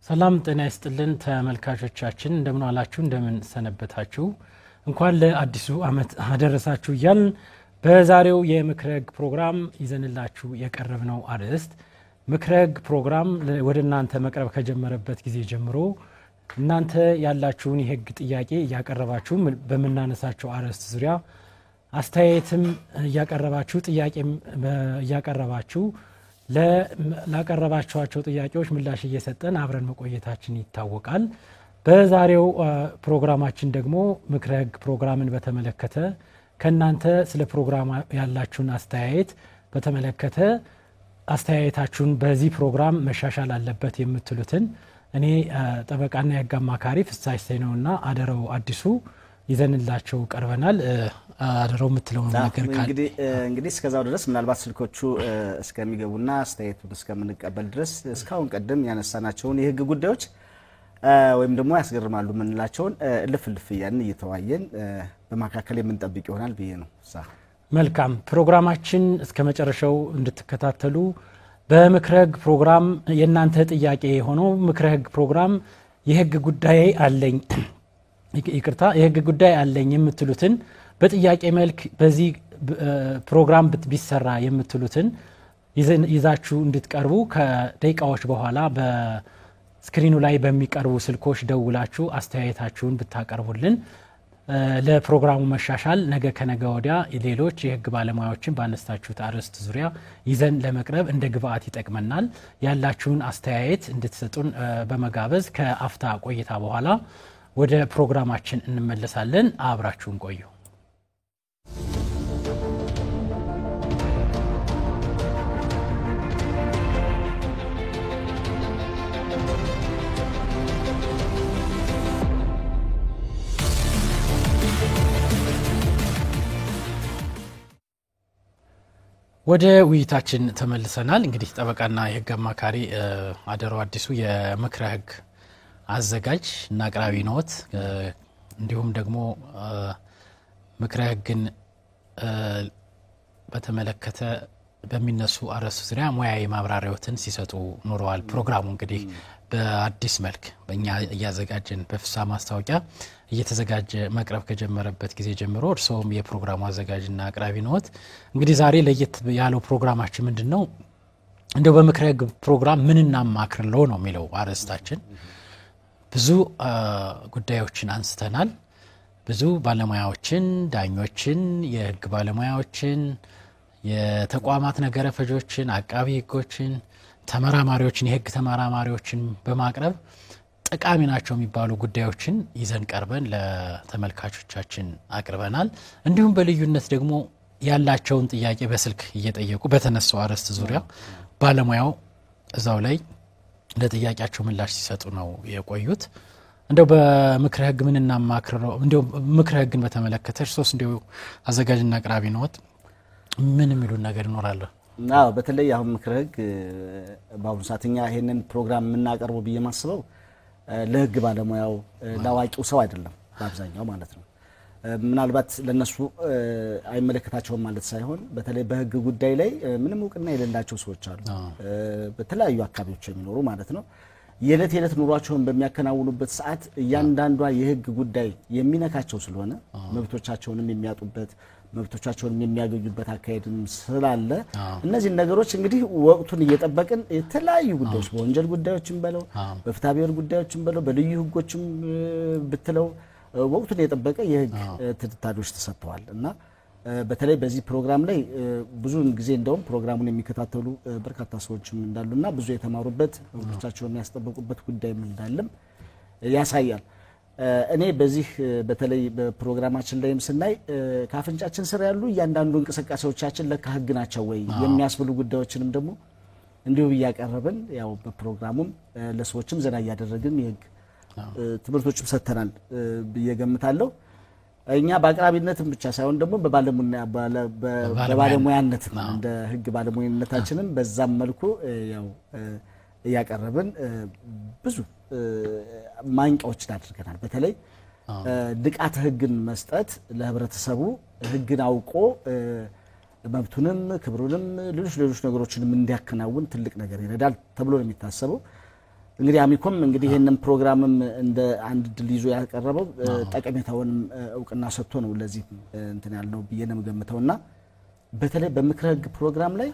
ሰላም ጤና ይስጥልን ተመልካቾቻችን እንደምን አላችሁ እንደምን ሰነበታችሁ እንኳን ለአዲሱ አመት አደረሳችሁ ይላል በዛሬው የምክረግ ፕሮግራም ይዘንላችሁ የቀረብነው አርዕስት ምክረግ ፕሮግራም ወደናንተ መቅረብ ከጀመረበት ጊዜ ጀምሮ እናንተ ያላችሁን የህግ ጥያቄ ያቀረባችሁ በመናነሳቸው አርዕስት ዙሪያ አስተያየትም ያቀረባችሁ ጥያቄም ያቀረባችሁ ለላቀረባችኋቸው ጥያቄዎች ምላሽ እየሰጠን አብረን መቆየታችን ይታወቃል በዛሬው ፕሮግራማችን ደግሞ ምክረግ ፕሮግራምን በተመለከተ ከናንተ ስለ ፕሮግራም ያላችሁን አስተያየት በተመለከተ አስተያየታችሁን በዚህ ፕሮግራም መሻሻል አለበት የምትሉትን እኔ ጠበቃና የህግ አማካሪ ፍሳሽ ሰይነውና አደረው አዲሱ ይዘንላችሁ ቀርበናል አደረው የምትለው ነገር ካለ እንግዲህ እስከዛው ድረስ ምናልባት ስልኮቹ እስከሚገቡና አስተያየቱን እስከምንቀበል ድረስ እስካሁን ቀደም ያነሳናቸውን የህግ ጉዳዮች ወይም ደግሞ ያስገርማሉ ምንላቸውን ልፍልፍ ያን እየተዋየን በማካከለ የምንጠብቅ ይሆናል ብዬ ነው መልካም ፕሮግራማችን እስከመጨረሻው እንድትከታተሉ በምክረግ ፕሮግራም የናንተ ጥያቄ ሆኖ ምክረግ ፕሮግራም የህግ ጉዳይ አለኝ ይቅርታ የህግ ጉዳይ አለኝ የምትሉትን በጥያቄ መልክ በዚህ ፕሮግራም ቢሰራ የምትሉትን ይዛችሁ እንድትቀርቡ ከደቂቃዎች በኋላ በስክሪኑ ላይ በሚቀርቡ ስልኮች ደውላችሁ አስተያየታችሁን ብታቀርቡልን ለፕሮግራሙ መሻሻል ነገ ከነገ ወዲያ ሌሎች የህግ ባለሙያዎችን ባነሳችሁት አርዕስት ዙሪያ ይዘን ለመቅረብ እንደ ግብአት ይጠቅመናል ያላችሁን አስተያየት እንድትሰጡን በመጋበዝ ከአፍታ ቆይታ በኋላ ወደ ፕሮግራማችን እንመለሳለን አብራችሁን ቆዩ ወደ ውይይታችን ተመልሰናል እንግዲህ ጠበቃና የህግ አማካሪ አደረው አዲሱ የምክረ ህግ አዘጋጅ እና አቅራቢ ነዎት እንዲሁም ደግሞ ምክረ ህግን በተመለከተ በሚነሱ አርዕስት ዙሪያ ሙያዊ ማብራሪያዎችን ሲሰጡ ኖረዋል ፕሮግራሙ እንግዲህ በአዲስ መልክ በእኛ ያዘጋጀን በፍሳ ማስታወቂያ እየተዘጋጀ መቅረብ ከጀመረበት ጊዜ ጀምሮ እርሶም የፕሮግራሙ አዘጋጅና አቅራቢ ነዎት እንግዲህ ዛሬ ለየት ያለው ፕሮግራማችን ምንድነው እንደው በምክረ ህግ ፕሮግራም ምንና ማክርለው ነው የሚለው አርዕስታችን ብዙ ጉዳዮችን አንስተናል ብዙ ባለሙያዎችን ዳኞችን የህግ ባለሙያዎችን የተቋማት ነገረ ፈጆችን አቃቢ ህጎችን ተመራማሪዎችን የህግ ተመራማሪዎችን በማቅረብ ጠቃሚ ናቸው የሚባሉ ጉዳዮችን ይዘን ቀርበን ለተመልካቾቻችን አቅርበናል እንዲሁም በልዩነት ደግሞ ያላቸውን ጥያቄ በስልክ እየጠየቁ በተነሳው አርዕስት ዙሪያ ባለሙያው እዛው ላይ ለጥያቄያቸው ምላሽ ሲሰጡ ነው የቆዩት እንደው በምክረ ህግ ምንና ማክረው እንደው ምክረ ህግን በተመለከተ እርሶስ እንደው አዘጋጅና አቅራቢ ነዎት ምን የሚሉ ነገር ይኖራል አዎ በተለይ አሁን ምክረ ህግ ባሁን ሰዓትኛ ይሄንን ፕሮግራም የምናቀርበው በየማስበው ለህግ ባለሙያው ላዋቂው ሰው አይደለም በአብዛኛው ማለት ነው ምናልባት ለነሱ አይመለከታቸውም ማለት ሳይሆን በተለይ በህግ ጉዳይ ላይ ምንም እውቅና የሌላቸው ሰዎች አሉ በተለያዩ አካባቢዎች የሚኖሩ ማለት ነው የለት ኑሯቸውን በሚያከናውኑበት ሰዓት እያንዳንዷ የህግ ጉዳይ የሚነካቸው ስለሆነ መብቶቻቸውንም የሚያጡበት መብቶቻቸውንም የሚያገኙበት አካሄድም ስላለ እነዚህ ነገሮች እንግዲህ ወቅቱን እየጠበቅን የተለያዩ ጉዳዮች በወንጀል ጉዳዮችም በለው በፍትሐብሔር ጉዳዮችም በለው በልዩ ህጎችም ብትለው ወቅቱን የጠበቀ የህግ ትንታኔዎች ተሰጥተዋል እና በተለይ በዚህ ፕሮግራም ላይ ብዙውን ጊዜ እንደውም ፕሮግራሙን የሚከታተሉ በርካታ ሰዎችም እንዳሉና ብዙ የተማሩበት ወቅቶቻቸውን ያስጠበቁበት ጉዳይም እንዳለም ያሳያል እኔ በዚህ በተለይ በፕሮግራማችን ላይም ስናይ ካፍንጫችን ስር ያሉ እያንዳንዱ እንቅስቃሴዎቻችን ለካ ህግ ናቸው ወይ የሚያስብሉ ጉዳዮችንም ደግሞ እንዲሁ ያቀርበን ያው በፕሮግራሙም ለሰዎችም ዘና ያደረግን የህግ ትምህርቶችም ሰተናል በየገምታለው እኛ በአቅራቢነትም ብቻ ሳይሆን ደግሞ በባለሙያነት እንደ ህግ ባለሙያነታችንን በዛም መልኩ ያው ያቀርበን ብዙ ማንቂያዎችን አድርገናል በተለይ ድቃተ ህግን መስጠት ለህብረተሰቡ ህግን አውቆ መብቱንም ክብሩንም ሌሎች ነገሮችንም እንዲያከናውን ትልቅ ነገር ይረዳል ተብሎ ነው የሚታሰበው እንግዲህ አሚኮም እንግዲህ ይሄንን ፕሮግራምም እንደ አንድ ድል ይዞ ያቀረበው ጠቀሜታውን እውቅና ሰጥቶ ነው ለዚህ እንትን ያልነው ብዬ ነው የምገምተውና በተለይ በምክረ ህግ ፕሮግራም ላይ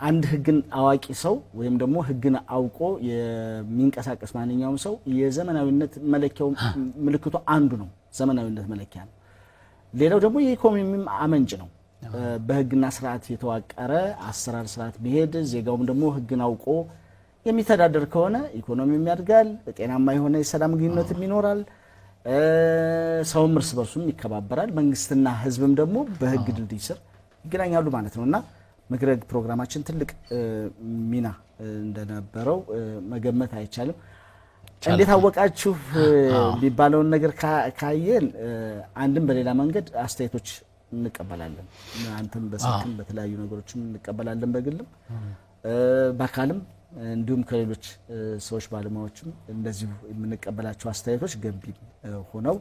አንድ ህግን አዋቂ ሰው ወይም ደግሞ ህግን አውቆ የሚንቀሳቀስ ማንኛውም ሰው የዘመናዊነት መለኪያው ምልክቱ አንዱ ነው ዘመናዊነት መለኪያ ነው ሌላው ደግሞ የኢኮኖሚም አመንጭ ነው በህግና ስርዓት የተዋቀረ አሰራር ስርዓት ቢሄድ ዜጋውም ደግሞ ህግን አውቆ የሚተዳደር ከሆነ ኢኮኖሚም ያድጋል ጤናማ የሆነ የሰላም ግንኙነትም ይኖራል ሰውም እርስ በርሱም ይከባበራል መንግስትና ህዝብም ደግሞ በህግ ድልድይ ስር ይገናኛሉ ማለት ነውና ምክረ ህግ ፕሮግራማችን ትልቅ ሚና እንደነበረው መገመት አይቻልም እንዴት አወቃችሁ ቢባለውን ነገር ካየን አንድም በሌላ መንገድ አስተያየቶች እንቀበላለን አንተም በስልክም በተለያዩ ነገሮችም እንቀበላለን በግልም በአካልም እንዲሁም ከሌሎች ሰዎች ባለሙያዎችም እንደዚሁ የምንቀበላቸው አስተያየቶች ገንቢ ሆነው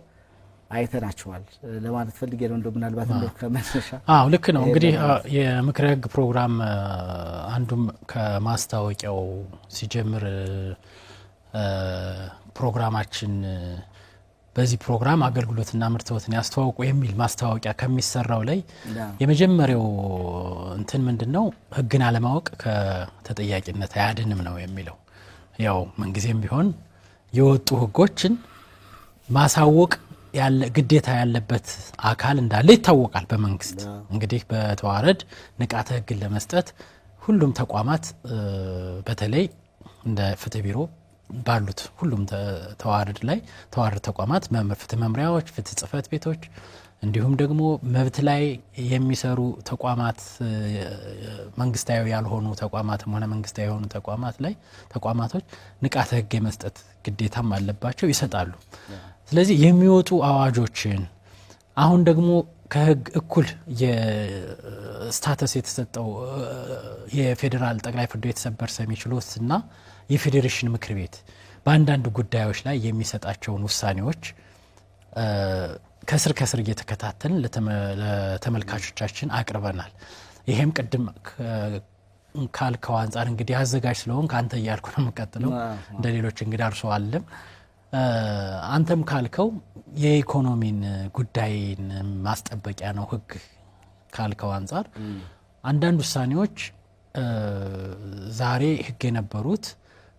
አይተናቸዋል ለማለት ፈልጌ ነው እንደው ምናልባት እንደው ከመነሻ ልክ ነው እንግዲህ የምክረ ህግ ፕሮግራም አንዱም ከማስታወቂያው ሲጀምር ፕሮግራማችን በዚህ ፕሮግራም አገልግሎትና ምርቶችን ያስተዋውቁ የሚል ማስታወቂያ ከሚሰራው ላይ የመጀመሪያው እንትን ምንድነው ህግን አለማወቅ ከተጠያቂነት አያድንም ነው የሚለው ያው መንግዜም ቢሆን የወጡ ህጎችን ማሳወቅ ያለ ግዴታ ያለበት አካል እንዳለ ይታወቃል በመንግስት እንግዲህ በተዋረድ ንቃተ ህግን ለመስጠት ሁሉም ተቋማት በተለይ እንደ ፍትህ ቢሮ ባሉት ሁሉም ተዋረድ ላይ ተዋረድ ተቋማት ፍትህ መምሪያዎች ፍትህ ጽፈት ቤቶች እንዲሁም ደግሞ መብት ላይ የሚሰሩ ተቋማት መንግስታዊ ያልሆኑ ተቋማትም ሆነ መንግስታዊ የሆኑ ተቋማቶች ንቃተ ህግ የመስጠት ግዴታም አለባቸው ይሰጣሉ ስለዚህ የሚወጡ አዋጆችን አሁን ደግሞ ከህግ እኩል የስታተስ የተሰጠው የፌደራል ጠቅላይ ፍርድ ቤት ሰበር ሰሚ ችሎትና የፌዴሬሽን ምክር ቤት በአንዳንድ ጉዳዮች ላይ የሚሰጣቸውን ውሳኔዎች ከስር እየተከታተልን ለተመልካቾቻችን አቅርበናል ይሄም ቅድም ካልከው አንፃር እንግዲህ አዘጋጅ ስለሆን ካንተ ያልኩ ነው መቀጠለው እንደሌሎች እንግዲህ አርሶአለም አንተም ካልከው የኢኮኖሚን ጉዳይን ማስጠበቂያ ነው ህግ ካልከው አንፃር አንዳንድ ውሳኔዎች ዛሬ ህግ የነበሩት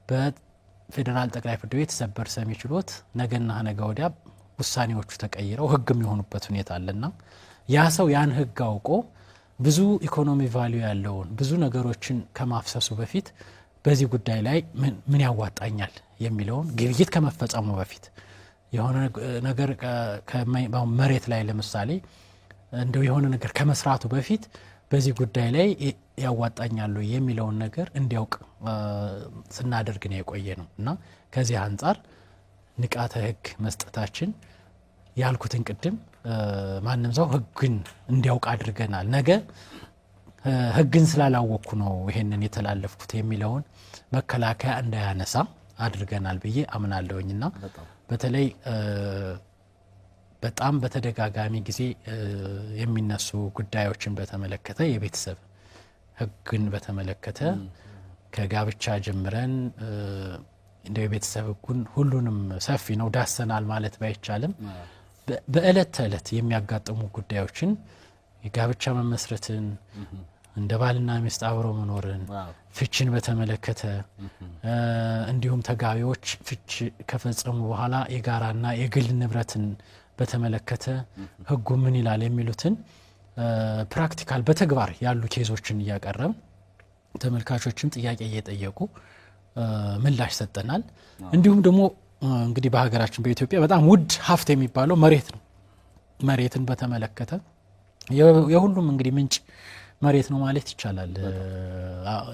በፌደራል ጠቅላይ ፍርድ ቤት ሰበር ሰሚ ችሎት ነገና ነገ ወዲያ ውሳኔዎቹ ተቀይረው ህግ የሚሆኑበት ሁኔታ አለና ያ ሰው ያን ህግ አውቆ ብዙ ኢኮኖሚ ቫልዩ ያለውን ብዙ ነገሮችን ከማፍሰሱ በፊት በዚህ ጉዳይ ላይ ምን ያዋጣኛል የሚለውን ግብይት ከመፈጸሙ በፊት የሆነ ነገር መሬት ላይ ለምሳሌ እንደው የሆነ ነገር ከመስራቱ በፊት በዚህ ጉዳይ ላይ ያዋጣኛል የሚለውን ነገር እንዲያውቅ ስናደርግ ነው የቆየ ነው እና ከዚህ አንፃር ንቃተ ህግ መስጠታችን ያልኩትን ቅድም ማንንም ሰው ህግን እንዲያውቅ አድርገናል ነገ ህግን ስላላወቅኩ ነው ይሄንን የተላለፍኩት የሚለውን መከላከያ እንዳያነሳ አድርገናል ብዬ አምናለሁኝና በተለይ በጣም በተደጋጋሚ ጊዜ የሚነሱ ጉዳዮችን በተመለከተ የቤተሰብ ህግን በተመለከተ ከጋብቻ ጀምረን እንደው የቤተሰብ ህጉን ሁሉንም ሰፊ ነው ዳሰናል ማለት ባይቻልም በእለት ተእለት የሚያጋጥሙ ጉዳዮችን የጋብቻ መመስረትን እንደ ባልና ሚስት አብሮ መኖርን ፍቺን በተመለከተ እንዲሁም ተጋቢዎች ፍቺ ከፈጸሙ በኋላ የጋራና የግል ንብረትን በተመለከተ ህጉ ምን ይላል የሚሉትን ፕራክቲካል በተግባር ያሉ ኬዞችን ያቀረብ ተመልካቾችም ጥያቄ እየጠየቁ ምላሽ ሰጠናል እንዲሁም ደግሞ እንግዲህ በሀገራችን በኢትዮጵያ በጣም ውድ ሀብት የሚባለው መሬት ነው መሬትን በተመለከተ የሁሉም እንግዲህ ምንጭ መሬት ነው ማለት ይቻላል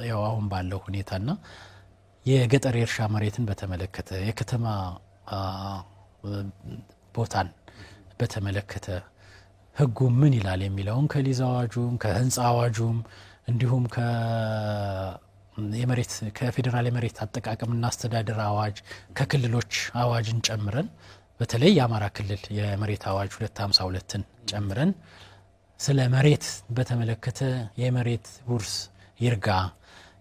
ያው አሁን ባለው ሁኔታና የገጠር የእርሻ መሬትን በተመለከተ የከተማ ቦታን በተመለከተ ህጉ ምን ይላል የሚለውን ከሊዝ አዋጁም ከህንጻ አዋጁም እንዲሁም ከፌደራል የመሬት አጠቃቀምና አስተዳደር አዋጅ ከክልሎች አዋጅን ጨምረን በተለይ የአማራ ክልል የመሬት አዋጅ 252ን ጨምረን ስለ መሬት በተመለከተ የመሬት ውርስ ይርጋ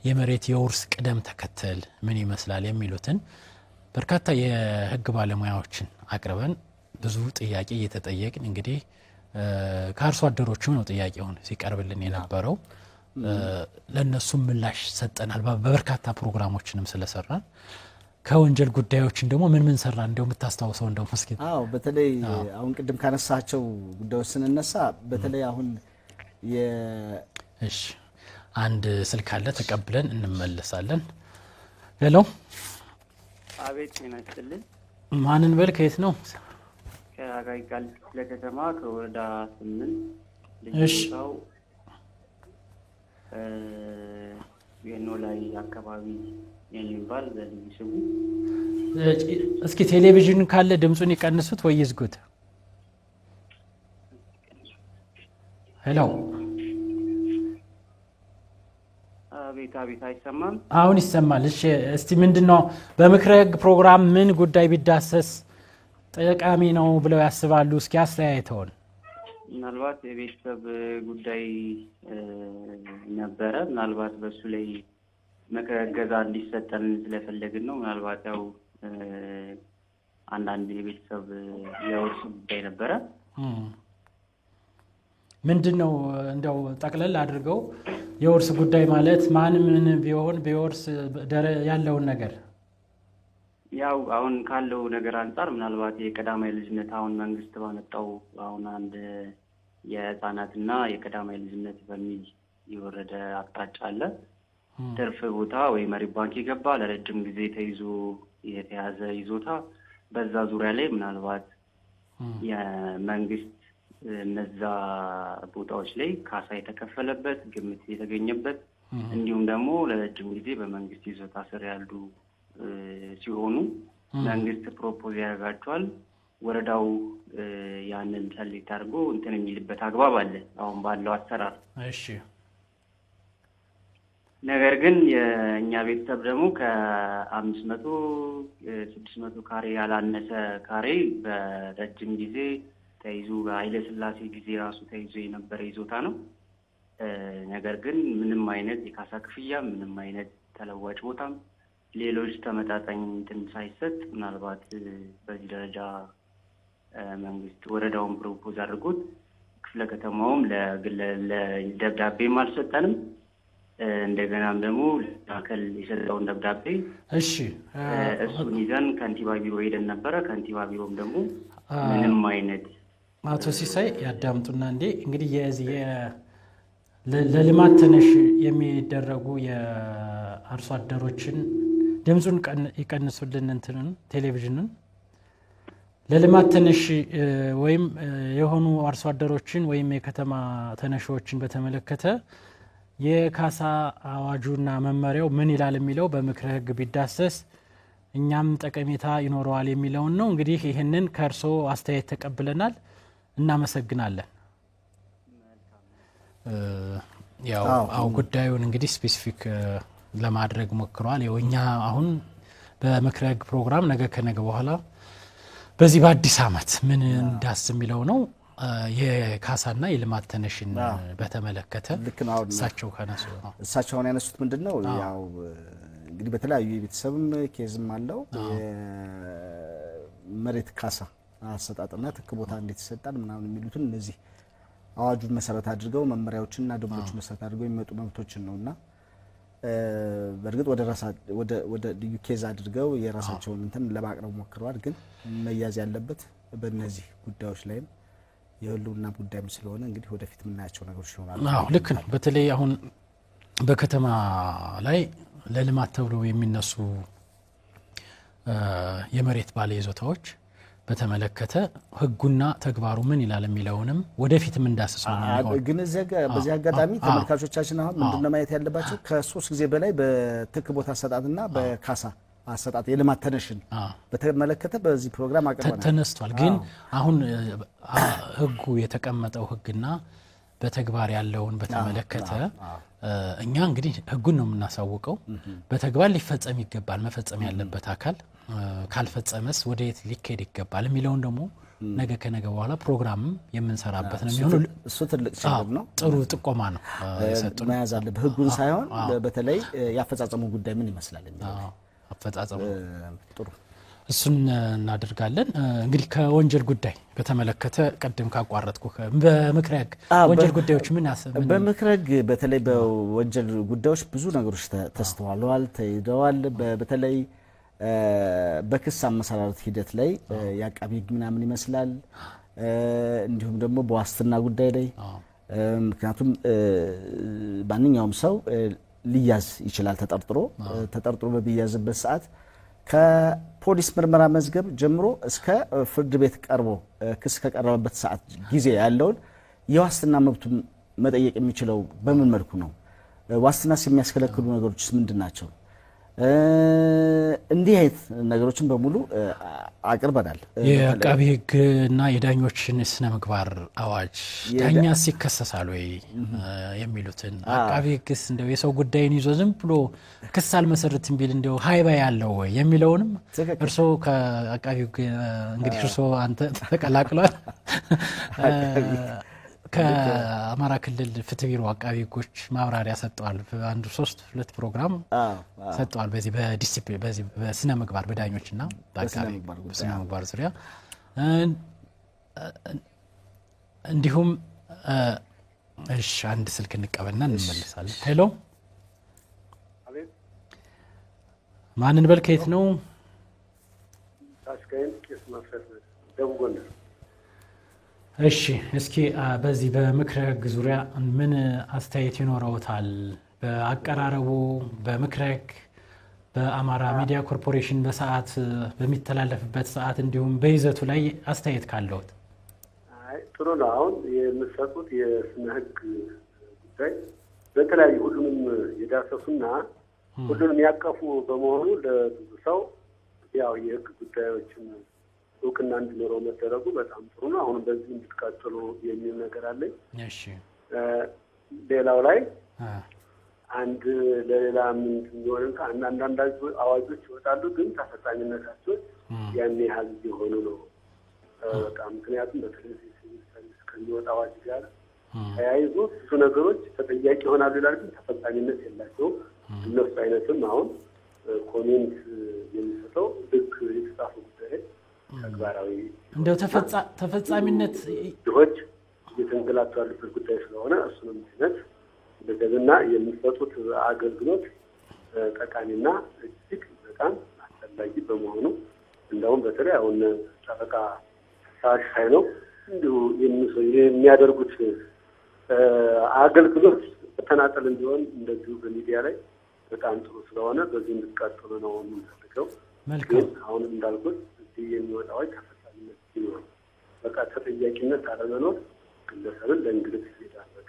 የመሬት የውርስ ቅደም ተከተል ምን ይመስላል የሚሉትን በርካታ የህግ ባለሙያዎችን አቅርበን ብዙ ጥያቄ እየተጠየቅን እንግዲህ ከአርሶ አደሮቹ ነው ጥያቄውን ሲቀርብልን የነበረው ለነሱ ምላሽ ሰጠናል በበርካታ ፕሮግራሞችንም ስለሰራን ከወንጀል ጉዳዮችን ደግሞ ምን ሰራ እንደው የምታስታውሰው እንደው መስኪን በተለይ አሁን ቅድም ካነሳቸው ጉዳዮች ስንነሳ በተለይ አሁን እሺ አንድ ስልክ አለ ተቀብለን እንመለሳለን ሄሎ አቤት ይነስልኝ ማንን በል ከየት ነው ከአጋይ ቃል ለከተማ ከወረዳ 8 እሺ የኖ ላይ አካባቢ የሚባል ዘልይ ስሙ እስኪ ቴሌቪዥን ካለ ድምጹን ይቀንሱት ወይ ይዝጉት ሄሎ አቤት አይሰማም አሁን ይሰማል እሺ እስቲ ምንድነው በምክረ ህግ ፕሮግራም ምን ጉዳይ ቢዳሰስ ጠቃሚ ነው ብለው ያስባሉ እስኪ አስተያየተውን ምናልባት የቤተሰብ ጉዳይ ነበረ ምናልባት በሱ ላይ ምክረ ገዛ እንዲሰጠን ስለፈለግን ነው ምናልባት ያው አንዳንድ የቤተሰብ የውርስ ጉዳይ ነበረ ምንድነው እንደው ጠቅለል አድርገው የውርስ ጉዳይ ማለት ማን ምን ቢሆን ቢወርስ ያለው ነገር ያው አሁን ካለው ነገር አንፃር ምናልባት የቀዳማይ ልጅነት አሁን መንግስት ባመጣው አሁን አንድ የህፃናትና የቀዳማይ ልጅነት በሚል የወረደ አቅጣጫ አለ ትርፍ ቦታ ወይ መሪ ባንክ ይገባ ለረጅም ጊዜ ተይዞ የተያዘ ይዞታ በዛ ዙሪያ ላይ ምናልባት የመንግስት እነዛ ቦታዎች ላይ ካሳ የተከፈለበት ግምት የተገኘበት እንዲሁም ደግሞ ለረጅም ጊዜ በመንግስት ይዞታ ስር ያሉ ሲሆኑ መንግስት ፕሮፖዝ ያደርጋቸዋል ወረዳው ያንን ሰሌክት አድርጎ እንትን የሚልበት አግባብ አለ አሁን ባለው አሰራር እሺ ነገር ግን የኛ ቤተሰብ ደግሞ ከ500 600 ካሬ ያላነሰ ካሬ በረጅም ጊዜ ተይዞ በኃይለ ሥላሴ ጊዜ ራሱ ተይዞ የነበረ ይዞታ ነው ነገር ግን ምንም አይነት የካሳ ክፍያ ምንም አይነት ተለዋጭ ቦታም ሌሎች ተመጣጣኝ እንትን ሳይሰጥ ምናልባት በዚህ ደረጃ መንግስት ወረዳውን ፕሮፖዝ አድርጎት ክፍለ ከተማውም ለደብዳቤም አልሰጠንም እንደገናም ደግሞ ለአከል የሰጠውን ደብዳቤ እሺ እሱን ይዘን ከንቲባ ቢሮ ሄደን ነበረ ከንቲባ ቢሮም ደግሞ ምንም አይነት አቶ ሲሳይ ያዳምጡና እንግዲህ የዚህ ለልማት ተነሽ የሚደረጉ የአርሶ አደሮችን ድምጹን ይቀንሱልን እንትንን ቴሌቪዥንን ለልማት ተነሽ ወይም የሆኑ አርሶ አደሮችን ወይም የከተማ ተነሾችን በተመለከተ የካሳ አዋጁና መመሪያው ምን ይላል የሚለው በምክረ ህግ ቢዳሰስ እኛም ጠቀሜታ ይኖረዋል የሚለው ነው እንግዲህ ይሄንን ከርሶ አስተያየት ተቀብለናል እናመሰግናለን ያው ጉዳዩን እንግዲህ ስፔሲፊክ ለማድረግ ሞክሯል የኛ አሁን በምክረ ህግ ፕሮግራም ነገ ከነገ በኋላ በዚህ በአዲስ አመት ምን እንዳስ የሚለው ነው የካሳና የልማት ተነሽን በተመለከተ እሳቸው ከነሱ ነው እሳቸው ያነሱት ምንድነው ያው እንግዲህ በተለያዩ የቤተሰብም ኬዝም አለው መሬት ካሳ አሰጣጥና ተከቦታ እንዴት ይሰጣል ምናምን የሚሉትን እነዚህ አዋጁን መሰረት አድርገው መመሪያዎችንና ደንቦችን መሰረት አድርገው የሚመጡ መብቶችን ነውና በርግጥ ወደ ልዩ ኬዝ አድርገው የራሳቸውን እንትን ለማቅረብ ሞክረዋል ግን መያዝ ያለበት በእነዚህ ጉዳዮች ላይም የሁሉና ጉዳይም ስለሆነ እንግዲህ ወደፊት ምናያቸው ነገሮች ይሆናሉ ልክ ነው በተለይ አሁን በከተማ ላይ ለልማት ተብሎ የሚነሱ የመሬት ባለ ይዞታዎች በተመለከተ ህጉና ተግባሩ ምን ይላል የሚለውንም ወደፊት ምን እንዳስሰው ነው ግን በዚህ አጋጣሚ ተመልካቾቻችን አሁን ምንድነው ማየት ያለባቸው ከ3 ጊዜ በላይ በትክ ቦታ አሰጣጥና በካሳ አሰጣጥ የልማት ተነሽን በተመለከተ በዚህ ፕሮግራም አቀርበናል ተነስቷል ግን አሁን ህጉ የተቀመጠው ህግና በተግባር ያለውን በተመለከተ እኛ እንግዲህ ህጉን ነው የምናሳውቀው በተግባር ሊፈጸም ይገባል መፈጸም ያለበት አካል ካልፈጸመስ ወደ የት ሊከድ ይገባል የሚለውን ደግሞ ነገ ከነገ በኋላ ፕሮግራም የምንሰራበት ነው የሚሆነው። እሱ ትልቅ ችግር ነው። ጥሩ ጥቆማ ነው የሰጡን። መያዝ አለብህ ህጉን ሳይሆን በተለይ ያፈጻጸሙ ጉዳይ ምን ይመስላል የሚለው አፈጻጸሙ ጥሩ እሱን እናደርጋለን። እንግዲህ ከወንጀል ጉዳይ በተመለከተ ቀደም ካቋረጥኩ በምክረ ህግ ወንጀል ጉዳዮች ምን በምክረ ህግ በተለይ በወንጀል ጉዳዮች ብዙ ነገሮች ተስተዋለዋል፣ ተይደዋል። በተለይ በክስ አመሰራረት ሂደት ላይ ያቃቢ ህግ ምናምን ይመስላል፣ እንዲሁም ደግሞ በዋስትና ጉዳይ ላይ ምክንያቱም ማንኛውም ሰው ሊያዝ ይችላል ተጠርጥሮ በሚያዝበት ሰዓት ከፖሊስ ምርመራ መዝገብ ጀምሮ እስከ ፍርድ ቤት ቀርቦ ክስ ከቀረበበት ሰዓት ጊዜ ያለውን የዋስትና መብቱን መጠየቅ የሚችለው በምን መልኩ ነው? ዋስትናስ የሚያስከለክሉ ነገሮችስ ምንድናቸው? እንዲህ አይነት ነገሮችን በሙሉ አቅርበናል። የአቃቢ ህግና የዳኞችን ስነ ምግባር አዋጅ ዳኛስ ይከሰሳል ወይ የሚሉትን አቃቢ ህግስ እንደው የሰው ጉዳይን ይዞ ዝም ብሎ ክስ አልመሰረትም ቢል እንደው ሃይባ ያለው ወይ የሚለውንም እርሶ ከአቃቢ ህግ እንግዲህ እርሶ አንተ ተቀላቅሏል ከአማራ ክልል ፍትህ ቢሮ አቃቢ ህጎች ማብራሪያ ሰጥተዋል። አንዱ 2 ፕሮግራም ሰጥተዋል በዚህ በዲሲፕሊን በዚህ በስነ ምግባር በዳኞችና በአቃቢ በስነ ምግባር ዙሪያ እንዲሁም እሺ አንድ ስልክ እንቀበልና እንመለሳለን። ሄሎ አቤት ማንን በልከት ነው? ታስከኝ ቄስ መፍረድ ደቡብ ጎንደር። እሺ እስኪ በዚህ በምክረ ህግ ዙሪያ ምን አስተያየት ይኖረውታል? በአቀራረቡ በምክረ ህግ በአማራ ሚዲያ ኮርፖሬሽን በሰዓት በሚተላለፍበት ሰዓት እንዲሁም በይዘቱ ላይ አስተያየት ካለውት? አይ ጥሩ ነው። አሁን የምትሰጡት የስነ ህግ ጉዳይ በተለያዩ ሁሉንም የዳሰሱና ሁሉንም ያቀፉ በመሆኑ ለብዙ ሰው ያው የህግ ጉዳዮችን እውቅና እንዲኖረው መደረጉ በጣም ጥሩ ነው። አሁን በዚህ እንድትቀጥሉ የሚል ነገር አለኝ። እሺ ሌላው ላይ አንድ ለሌላ ምን እንደሆነ አንዳንድ አዋጆች ይወጣሉ፣ ግን ተፈጻሚነታቸው ያን ያህል የሆኑ ነው። በጣም ምክንያቱም በተለይ ሲቪል ሰርቪስ ከሚወጣ አዋጅ ጋር ተያይዞ ብዙ ነገሮች ተጠያቂ ይሆናሉ ይላል፣ ግን ተፈጻሚነት የላቸውም። እነሱ አይነትም አሁን ኮሜንት የሚሰጠው ልክ የተጻፈ ጉዳይ ተግባራዊ እንደው ተፈጻሚነት ድሆች እየተንገላቱ ያሉበት ጉዳይ ስለሆነ እሱንም አይነት እንደገና የሚሰጡት አገልግሎት ጠቃሚና እጅግ በጣም አስፈላጊ በመሆኑ እንደውም በተለይ አሁን ጠበቃ ሳይ ነው እንዲሁ የሚያደርጉት አገልግሎት ተናጠል እንዲሆን እንደዚሁ በሚዲያ ላይ በጣም ጥሩ ስለሆነ በዚህ እንድትቀጥሉ ነው የምንፈልገው። መልካም አሁን እንዳልኩት የሚወጣው ተፈጻሚነት ይኖር በቃ ተጠያቂነት አለመኖር ግለሰብን ለእንግልት ይዳረግ።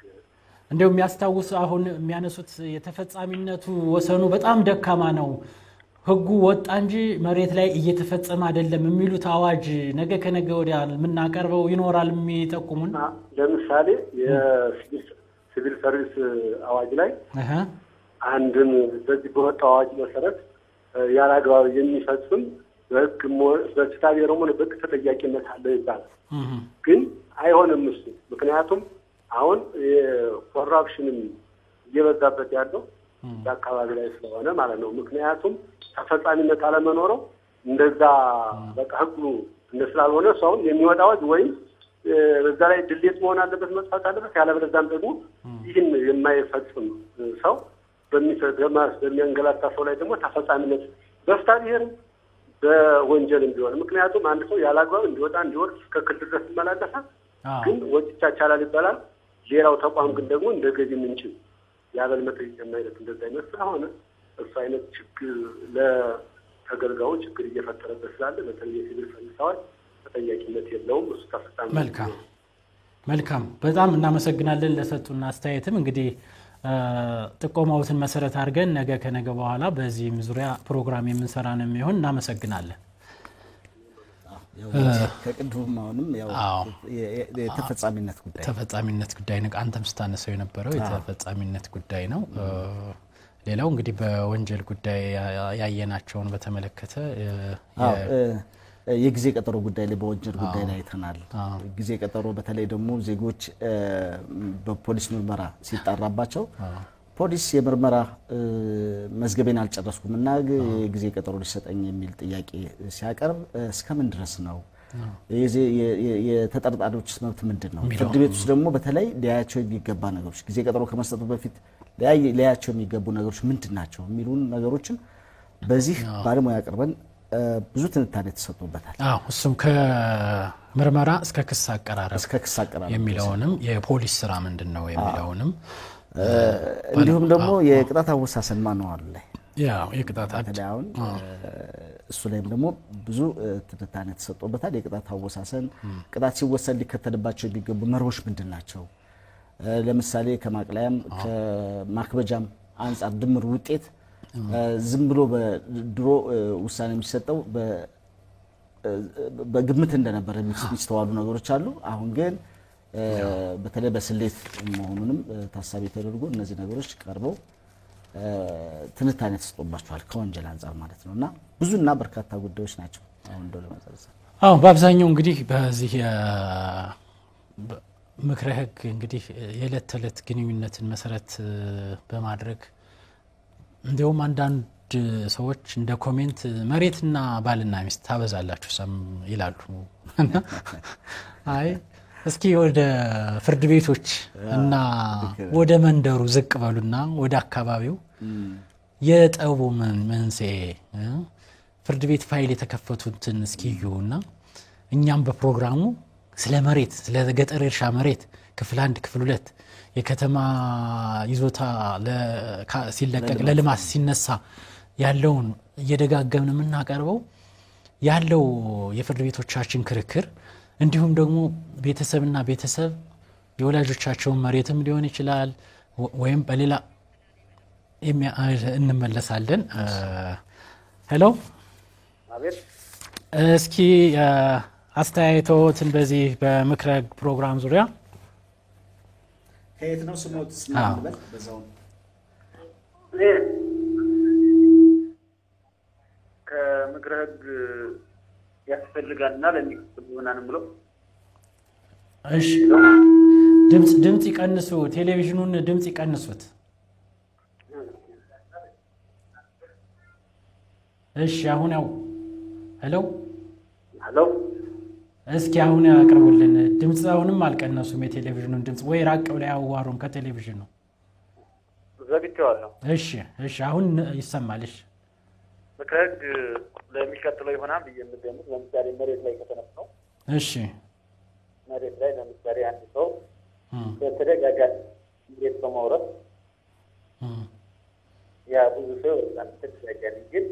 እንደው የሚያስታውስ አሁን የሚያነሱት የተፈጻሚነቱ ወሰኑ በጣም ደካማ ነው፣ ህጉ ወጣ እንጂ መሬት ላይ እየተፈጸመ አይደለም የሚሉት አዋጅ ነገ ከነገ ወዲያ የምናቀርበው ይኖራል የሚጠቁሙን። ለምሳሌ የሲቪል ሰርቪስ አዋጅ ላይ አንድን በዚህ በወጣው አዋጅ መሰረት ያላግባብ የሚፈጽም በህግ በስታቢየር ሆነ በህግ ተጠያቂነት አለው ይባላል። ግን አይሆንም እሱ። ምክንያቱም አሁን የኮራፕሽንም እየበዛበት ያለው በአካባቢ ላይ ስለሆነ ማለት ነው። ምክንያቱም ተፈጻሚነት አለመኖረው እንደዛ በቃ ህጉ እንደስላልሆነ ሰው የሚወጣ አዋጅ ወይም በዛ ላይ ድሌት መሆን አለበት፣ መጥፋት አለበት። ያለበለዚያም ደግሞ ይህን የማይፈጽም ሰው በሚያንገላታ ሰው ላይ ደግሞ ተፈጻሚነት በስታቢየር በወንጀልም ቢሆን ምክንያቱም አንድ ሰው ያላግባብ እንዲወጣ እንዲወርድ እስከ ክልል ድረስ ይመላለሳል፣ ግን ወጭቻ ቻላል ይባላል። ሌላው ተቋም ግን ደግሞ እንደ ገቢ ምንጭ ያበል መጠየቅ የማይለት እንደዛ አይነት ስለሆነ እሱ አይነት ችግር ለተገልጋዩ ችግር እየፈጠረበት ስላለ በተለይ የሲቪል ሰርቪስ አዋጅ ተጠያቂነት የለውም። እሱ ተፈጻሚ መልካም በጣም እናመሰግናለን ለሰጡና አስተያየትም። እንግዲህ ጥቆማውትን መሰረት አድርገን ነገ ከነገ በኋላ በዚህም ዙሪያ ፕሮግራም የምንሰራ ነው የሚሆን። እናመሰግናለን። ከቅድሙም አሁንም ያው የተፈጻሚነት ጉዳይ ነው አንተም ስታነሳው የነበረው የተፈጻሚነት ጉዳይ ነው። ሌላው እንግዲህ በወንጀል ጉዳይ ያየናቸውን በተመለከተ የጊዜ ቀጠሮ ጉዳይ ላይ በወንጀል ጉዳይ ላይ አይተናል። ጊዜ ቀጠሮ በተለይ ደግሞ ዜጎች በፖሊስ ምርመራ ሲጣራባቸው ፖሊስ የምርመራ መዝገቤን አልጨረስኩም እና የጊዜ ቀጠሮ ሊሰጠኝ የሚል ጥያቄ ሲያቀርብ እስከምን ድረስ ነው? የተጠርጣሪዎች መብት ምንድነው? ፍርድ ቤት ውስጥ ደግሞ በተለይ ሊያያቸው የሚገባ ነገሮች ጊዜ ቀጠሮ ከመስጠቱ በፊት ሊያያቸው የሚገቡ ነገሮች ምንድናቸው የሚሉን ነገሮችን በዚህ ባለሙያ አቅርበን ብዙ ትንታኔ ተሰጥቶበታል። እሱም ከምርመራ እስከ ክስ አቀራረብ የሚለውንም የፖሊስ ስራ ምንድነው የሚለውንም እንዲሁም ደግሞ የቅጣት አወሳሰን ማንዋል ላይ የቅጣት አሁን እሱ ላይም ደግሞ ብዙ ትንታኔ ተሰጥቶበታል። የቅጣት አወሳሰን ቅጣት ሲወሰን ሊከተልባቸው የሚገቡ መርሆች ምንድናቸው? ለምሳሌ ከማቅለያም ከማክበጃም አንፃር ድምር ውጤት ዝም ብሎ በድሮ ውሳኔ የሚሰጠው በግምት እንደነበረ የሚስተዋሉ ነገሮች አሉ። አሁን ግን በተለይ በስሌት መሆኑንም ታሳቢ ተደርጎ እነዚህ ነገሮች ቀርበው ትንታኔ ተሰጥቶባቸዋል ከወንጀል አንፃር ማለት ነውና ብዙና በርካታ ጉዳዮች ናቸው። አሁን እንደው ለማዘርዘር በአብዛኛው እንግዲህ በዚህ ምክረ ህግ እንግዲህ የዕለት ተዕለት ግንኙነትን መሰረት በማድረግ እንደውም አንዳንድ ሰዎች እንደ ኮሜንት መሬትና ባልና ሚስት ታበዛላችሁ ይላሉ። አይ እስኪ ወደ ፍርድ ቤቶች እና ወደ መንደሩ ዝቅ በሉና ወደ አካባቢው የጠቡ መንስኤ ፍርድ ቤት ፋይል የተከፈቱትን እስኪዩና እኛም በፕሮግራሙ ስለ መሬት ስለ ገጠር እርሻ መሬት ክፍል 1 ክፍል 2 የከተማ ይዞታ ሲለቀቅ ለልማት ሲነሳ ያለውን እየደጋገምን የምናቀርበው ያለው የፍርድ ቤቶቻችን ክርክር እንዲሁም ደግሞ ቤተሰብና ቤተሰብ የወላጆቻቸውን መሬትም ሊሆን ይችላል ወይም በሌላ እንመለሳለን። ሄሎ አቤት። እስኪ አስተያየቶትን በዚህ በምክረ ህግ ፕሮግራም ዙሪያ ከየት ነው ስሞትስ ማለት በዛው ከምክረ ህግ ያስፈልጋልና ለሚቀጥሉ ይሆናል ብሎ እሺ ድምጽ ይቀንሱ፣ ቴሌቪዥኑን ድምጽ ይቀንሱት። እሺ አሁን ሄሎ እስኪ አሁን ያቀርቡልን። ድምጽውንም አልቀነሱም የቴሌቪዥኑን ድምጽ ወይ ራቅ ብለው ያዋሩን ከቴሌቪዥኑ ዘግቼዋለሁ። እሺ አሁን ይሰማል። እሺ ምክረ ህግ ለሚቀጥለው ይሆናል በየምደም ለምሳሌ መሬት ላይ ከተነሳው እሺ መሬት ላይ ለምሳሌ አንድ ሰው በተደጋጋሚ መሬት በማውረድ ያ ብዙ ሰው ተደጋጋሚ ግን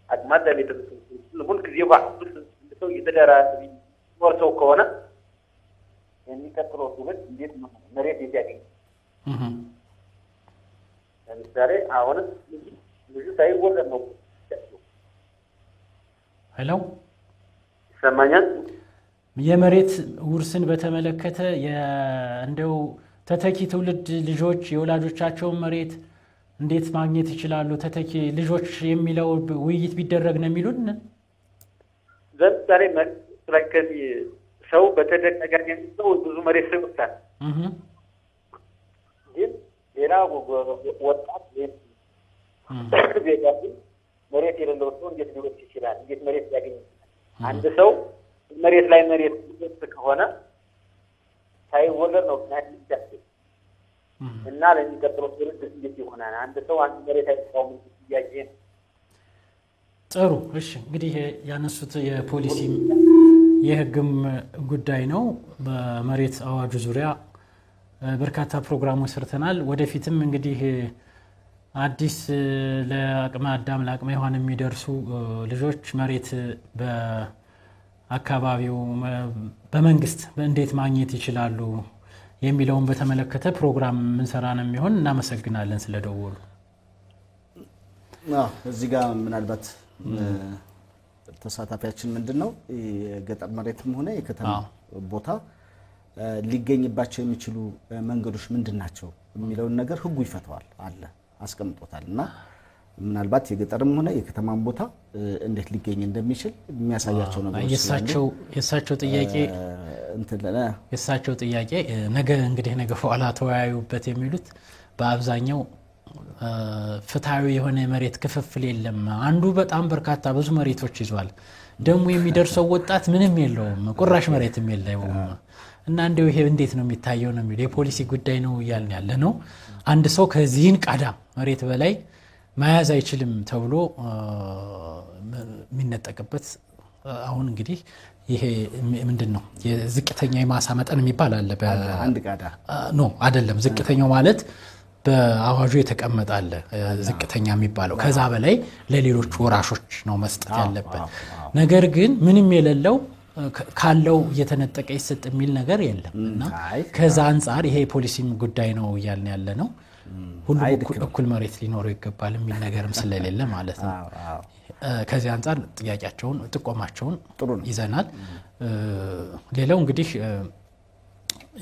አግማዳ ቤተሰብ ሁሉ ጊዜ ሰው የተደራራቢ ወርሰው ከሆነ የሚቀጥለው ትውልድ እንዴት ነው መሬት ያገኝ? ለምሳሌ አሁን ልጁ ሳይወለድ ነው። ሄሎ ይሰማኛል? የመሬት ውርስን በተመለከተ እንደው ተተኪ ትውልድ ልጆች የወላጆቻቸውን መሬት እንዴት ማግኘት ይችላሉ? ተተኪ ልጆች የሚለው ውይይት ቢደረግ ነው የሚሉን። ለምሳሌ መሬት ላይ ሰው በተደጋጋሚ ሰው ብዙ መሬት ሰውታል። ግን ሌላ ወጣት ዜጋ መሬት የሌለው ሰው እንዴት ሊወጥ ይችላል? እንዴት መሬት ያገኝ ይችላል? አንድ ሰው መሬት ላይ መሬት ከሆነ ሳይወለድ ነው ያለው እና ለሚቀጥለው ትውልድ እንዴት ይሆናል? አንድ ሰው አንድ መሬት አይተካውም ጥያቄ ነው። ጥሩ እሺ እንግዲህ ያነሱት የፖሊሲ የህግም ጉዳይ ነው። በመሬት አዋጁ ዙሪያ በርካታ ፕሮግራሞች ሰርተናል። ወደፊትም እንግዲህ አዲስ ለአቅመ አዳም ለአቅመ ሔዋን የሚደርሱ ልጆች መሬት በአካባቢው በመንግስት እንዴት ማግኘት ይችላሉ የሚለውን በተመለከተ ፕሮግራም ምንሰራ ነው የሚሆን። እናመሰግናለን ስለደወሉ። እዚህ ጋር ምናልባት ተሳታፊያችን ምንድነው የገጠር መሬትም ሆነ የከተማ ቦታ ሊገኝባቸው የሚችሉ መንገዶች ምንድናቸው የሚለውን ነገር ህጉ ይፈታዋል አለ አስቀምጦታልና ምናልባት የገጠርም ሆነ የከተማም ቦታ እንዴት ሊገኝ እንደሚችል የሚያሳያቸው ነገሮች የሳቸው ጥያቄ ነገ እንግዲህ ነገ በኋላ ተወያዩበት የሚሉት በአብዛኛው ፍትሃዊ የሆነ መሬት ክፍፍል የለም አንዱ በጣም በርካታ ብዙ መሬቶች ይዟል ደሞ የሚደርሰው ወጣት ምንም የለውም ቁራሽ መሬትም የለውም እና እንደው ይሄ እንዴት ነው የሚታየው ነው የሚለው የፖሊሲ ጉዳይ ነው ያልን ያለ ነው አንድ ሰው ከዚህን ቃዳ መሬት በላይ ማያዝ አይችልም ተብሎ የሚነጠቅበት አሁን እንግዲህ ይሄ ምንድነው የዝቅተኛ የማሳ መጠን የሚባል አለ በአንድ ቃዳ ኖ አይደለም ዝቅተኛው ማለት በአዋጁ የተቀመጠ አለ ዝቅተኛ የሚባለው ከዛ በላይ ለሌሎች ወራሾች ነው መስጠት ያለበት ነገር ግን ምንም የሌለው ካለው እየተነጠቀ ይሰጥ የሚል ነገር የለም እና ከዛ አንፃር ይሄ ፖሊሲም ጉዳይ ነው ያልን ያለ ነው ሁሉ እኩል መሬት ሊኖረው ይገባል የሚል ነገርም ስለሌለ ማለት ነው ከዚህ አንፃር ጥያቄያቸውን ጥቆማቸውን ይዘናል ሌላው እንግዲህ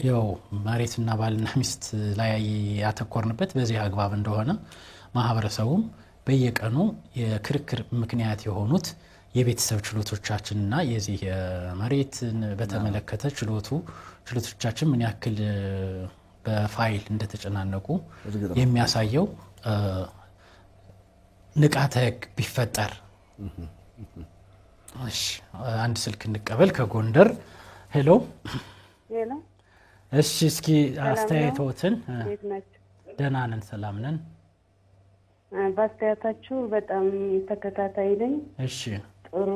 ያው መሬትና ባልና ሚስት ላይ ያተኮርንበት በዚህ አግባብ እንደሆነ ማህበረሰቡም በየቀኑ የክርክር ምክንያት የሆኑት የቤተሰብ ችሎቶቻችንና የዚህ መሬትን በተመለከተ ችሎቶቻችን ምን ያክል በፋይል እንደተጨናነቁ የሚያሳየው ንቃተ ህግ ቢፈጠር እሺ አንድ ስልክ እንቀበል ከጎንደር ሄሎ እሺ እስኪ አስተያየቶትን ደህና ነን ሰላም ነን ባስተያየታችሁ በጣም ተከታታይ ነኝ እሺ ጥሩ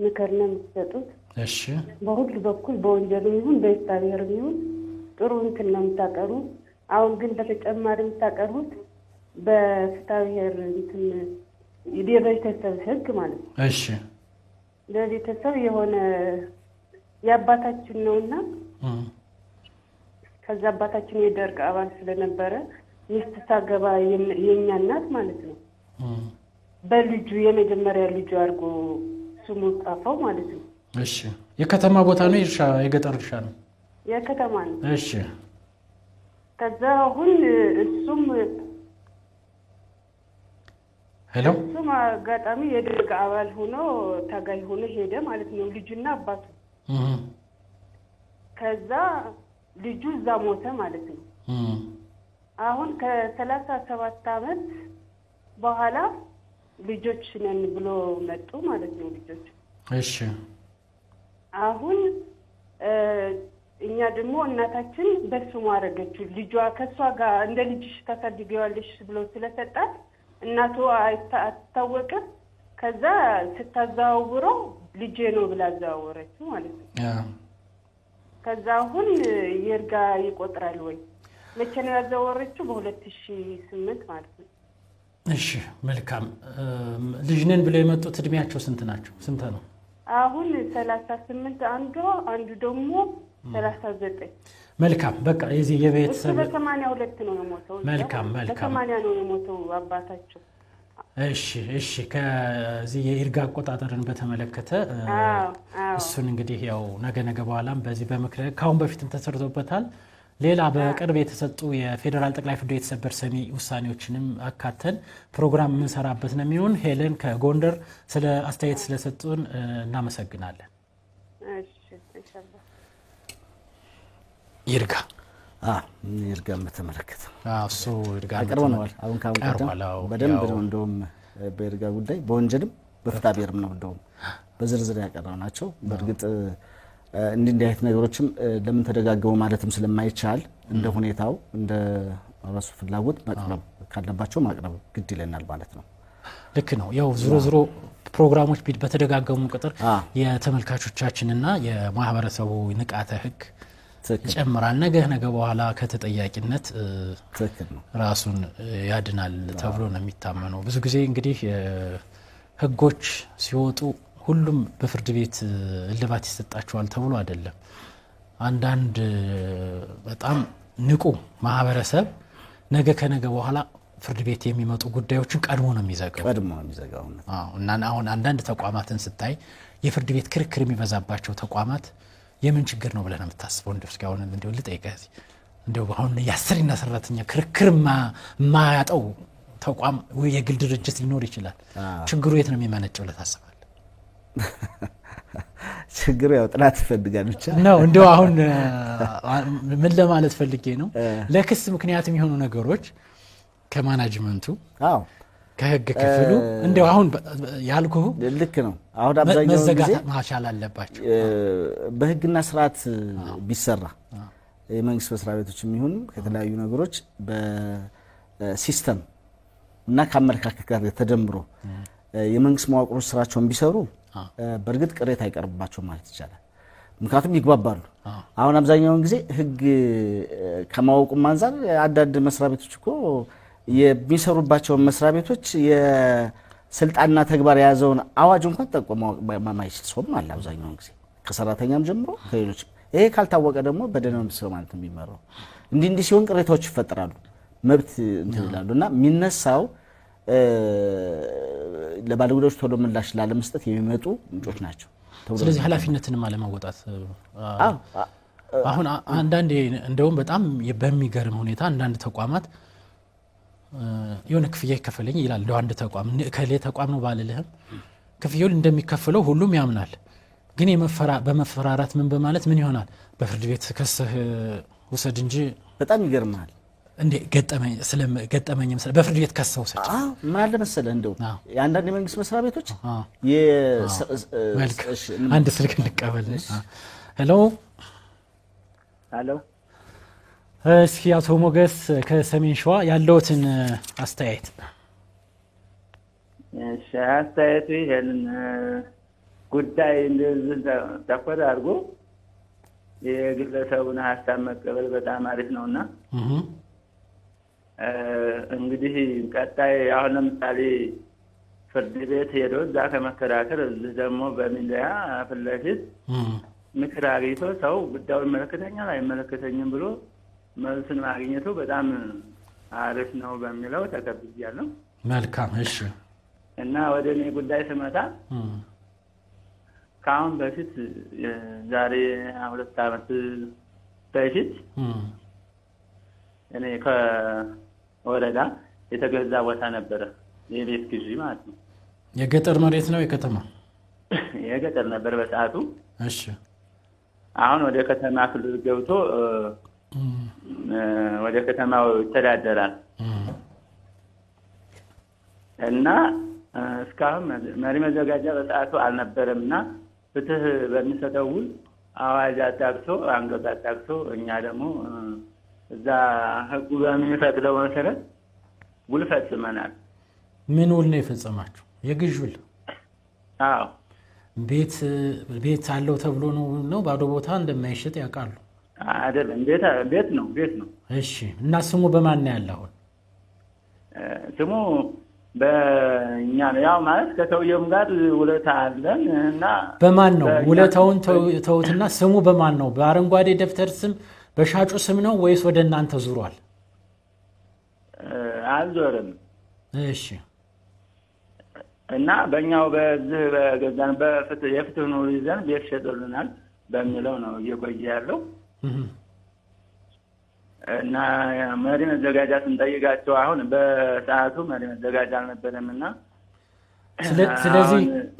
ምክር ነው የምትሰጡት እሺ በሁሉ በኩል በወንጀልም ይሁን በኢስታቢርም ይሁን ጥሩ እንትን ነው የምታቀርቡ አሁን ግን በተጨማሪ የምታቀርቡት በፍትሃብሔር እንትን የቤተሰብ ህግ ማለት ነው እሺ ለቤተሰብ የሆነ ያባታችን ነውና ከዛ አባታችን የደርግ አባል ስለነበረ ሚስት ታገባ የኛ እናት ማለት ነው በልጁ የመጀመሪያ ልጁ አርጎ ስሙ ጻፈው ማለት ነው እሺ የከተማ ቦታ ነው የገጠር እርሻ ነው የከተማ ነው እሺ ከዛ አሁን እሱም ሄሎ እሱም አጋጣሚ የደርግ አባል ሆኖ ታጋይ ሆኖ ሄደ ማለት ነው ልጁና አባቱ ከዛ ልጁ እዛ ሞተ ማለት ነው አሁን ከ37 አመት በኋላ ልጆች ነን ብሎ መጡ ማለት ነው ልጆች እሺ አሁን እኛ ደግሞ እናታችን በስሙ አረገችው ልጇ ከሷ ጋር እንደ ልጅሽ ታሳድጊዋለሽ ብሎ ስለሰጣት እናቷ አታወቀ ከዛ ስታዛውረው ልጄ ነው ብላ አዛወረችው ማለት ነው ከዛ አሁን ይርጋ ይቆጥራል ወይ መቼ ነው ያዛወረችው በ2008 ማለት ነው እሺ መልካም ልጅ ነን ብለው የመጡት እድሜያቸው ስንት ናቸው ስንት ነው አሁን 38 አንዱ ደግሞ 39 መልካም በቃ የዚህ የቤተሰብ በ82 ነው የሞተው መልካም በ80 ነው የሞተው አባታቸው እሺ ከዚህ የይርጋ አቆጣጠርን በተመለከተ እሱን እንግዲህ ያው ነገ በኋላም በዚህ በመክረ ካሁን በፊትም ተሰርቶበታል ሌላ በቅርብ የተሰጡ የፌደራል ጠቅላይ ፍርድ ቤት ሰበር ሰሚ ውሳኔዎችንም አካተን ፕሮግራም እንሰራበት ነው የሚሆን ሄለን ከጎንደር ስለ አስተያየት ስለሰጡን እናመሰግናለን እሺ ኢንሻአላህ ይርጋም በተመለከተ እሱ ይርጋ አቀርበናል አሁን ካንቀደም በደንብ ነው እንደውም በይርጋ ጉዳይ በወንጀልም በፍትሃብሔርም ነው እንደውም በዝርዝር ያቀርበናቸው በእርግጥ እንዲህ አይነት ነገሮችም ለምን ተደጋገሙ ማለትም ስለማይቻል እንደ ሁኔታው እንደ ራሱ ፍላጎት ማቅረብ ካለባቸው ማቅረብ ግድ ይለናል ማለት ነው ልክ ነው ያው ዝሮ ፕሮግራሞች በተደጋገሙ ቁጥር የተመልካቾቻችንና የማህበረሰቡ ንቃተ ህግ ጨምራል ነገ በኋላ ከተጠያቂነት ራሱን ያድናል ተብሎ ነው የሚታመነው ብዙ ጊዜ እንግዲህ ህጎች ሲወጡ ሁሉም በፍርድ ቤት እልባት ይሰጣቸዋል ተብሎ አይደለም አንዳንድ በጣም ንቁ ማህበረሰብ ነገ በኋላ ፍርድ ቤት የሚመጡ ጉዳዮችን ቀድሞ ነው የሚዘጋው እና አሁን አንዳንድ ተቋማትን ስታይ የፍርድ ቤት ክርክር የሚበዛባቸው ተቋማት የምን ችግር ነው ብለና የምታስበው እንደው እስኪ አሁን እንደው ልጠይቀህ እንደው አሁን የአስርና ሰራተኛ ክርክር ማያጠው ተቋም ወይ የግል ድርጅት ሊኖር ይችላል። ችግሩ የት ነው የሚመነጨው ለታስባለህ? ችግሩ ያው ጥናት ይፈልጋል ብቻ ነው። እንደው አሁን ምን ለማለት ፈልጌ ነው ለክስ ምክንያት የሚሆኑ ነገሮች ከማናጅመንቱ ከህግ ክፍሉ እንደው አሁን ያልኩህ ልክ ነው። አሁን አብዛኛው ጊዜ መዘጋት ማሻል አለባቸው። በህግና ስርዓት ቢሰራ የመንግስት መስሪያ ቤቶችም ይሁን ከተለያዩ ነገሮች በሲስተም እና ከአመለካከት ጋር ተደምሮ የመንግስት መዋቅሮች ስራቸውን ቢሰሩ በእርግጥ ቅሬታ አይቀርብባቸው ማለት ይቻላል። ምክንያቱም ይግባባሉ። አሁን አብዛኛውን ጊዜ ህግ ከማወቁም አንፃር አንዳንድ መስሪያ ቤቶች እኮ የሚሰሩባቸው መስሪያ ቤቶች የስልጣንና ተግባር የያዘውን አዋጅ እንኳን ተጠቅሞ ማማይችል ሰውም አለ። አብዛኛውን ጊዜ ከሰራተኛም ጀምሮ ከሌሎች ይሄ ካልታወቀ ደግሞ በደህንነት መስሪያ ማለት የሚመራው እንዲህ ሲሆን ቅሬታዎች ይፈጠራሉ፣ መብት እንትን ይላሉና የሚነሳው ለባለጉዳዮች ቶሎ ምላሽ ላለመስጠት የሚመጡ ምንጮች ናቸው። ስለዚህ ኃላፊነትንም አለመወጣት አሁን አንዳንዴ እንደውም በጣም በሚገርም ሁኔታ አንዳንድ ተቋማት የሆነ ክፍያ ይከፈለኝ ይላል። እንደው አንድ ተቋም ከሌ ተቋም ነው ባልልህም ክፍያውን እንደሚከፈለው ሁሉም ያምናል። ግን በመፈራራት ምን በማለት ምን ይሆናል በፍርድ ቤት ከሰህ ወሰድ እንጂ በጣም ይገርማል። እንዴ ገጠመኝም በፍርድ ቤት ከሰው ሰጭ ማለት መሰለህ እንደው የአንዳንድ የመንግስት መስሪያ ቤቶች አንድ ስልክ እንቀበል። ሄሎ ሄሎ እስኪ አቶ ሞገስ ከሰሜን ሸዋ ያለውትን አስተያየት። እሺ አስተያየቱ ይሄንን ጉዳይ እንደዚህ ተፈራ አድርጎ የግለሰቡን ሀሳብ መቀበል በጣም አሪፍ ነውና እንግዲህ ቀጣይ አሁን ለምሳሌ ፍርድ ቤት ሄዶ እዛ ከመከራከር እዚህ ደግሞ በሚዲያ ፊት ለፊት ምክር አግኝቶ ሰው ጉዳዩን ይመለከተኛል አይመለከተኝም ብሎ መልስን ማግኘቱ በጣም አሪፍ ነው በሚለው ተቀብያለሁ። መልካም እሺ። እና ወደ እኔ ጉዳይ ስመጣ ከአሁን በፊት ዛሬ 2 ዓመት በፊት እኔ ከወረዳ የተገዛ ቦታ ነበረ የቤት ግዢ ማለት ነው። የገጠር መሬት ነው የከተማ? የገጠር ነበር በሰዓቱ። እሺ። አሁን ወደ ከተማ ክልል ገብቶ ወደ ከተማው ይተዳደራል እና እስካሁን መሪ መዘጋጃ በሰዓቱ አልነበረምና ፍትህ በሚሰጠው ውል አዋጅ አጣቅሶ አንቀጽ አጣቅሶ እኛ ደግሞ እዛ ህጉ በሚፈቅደው መሰረት ውል ፈጽመናል። ምን ውል ነው የፈጸማችሁ? የግዥ ውል? አዎ። ቤት አለው ተብሎ ነው ባዶ ቦታ እንደማይሸጥ ያውቃሉ? አይደለም፣ ቤት ነው። እሺ። እና ስሙ በማን ነው ያለው? ስሙ በእኛ ነው። ያው ማለት ከሰውየውም ጋር ውለታ አለን እና በማን ነው ውለታውን ተውትና ስሙ በማን ነው? በአረንጓዴ ደብተር ስም በሻጩ ስም ነው ወይስ ወደ እናንተ ዙሯል? አልዞርም። እሺ። እና በእኛው በዚህ በገዛን የፍትህ ነው ይዘን ቤት ሸጦልናል በሚለው ነው እየቆየ ያለው። እና መሪ መዘጋጃ ስንጠይቃቸው አሁን በሰዓቱ መሪ መዘጋጃ አልነበረምና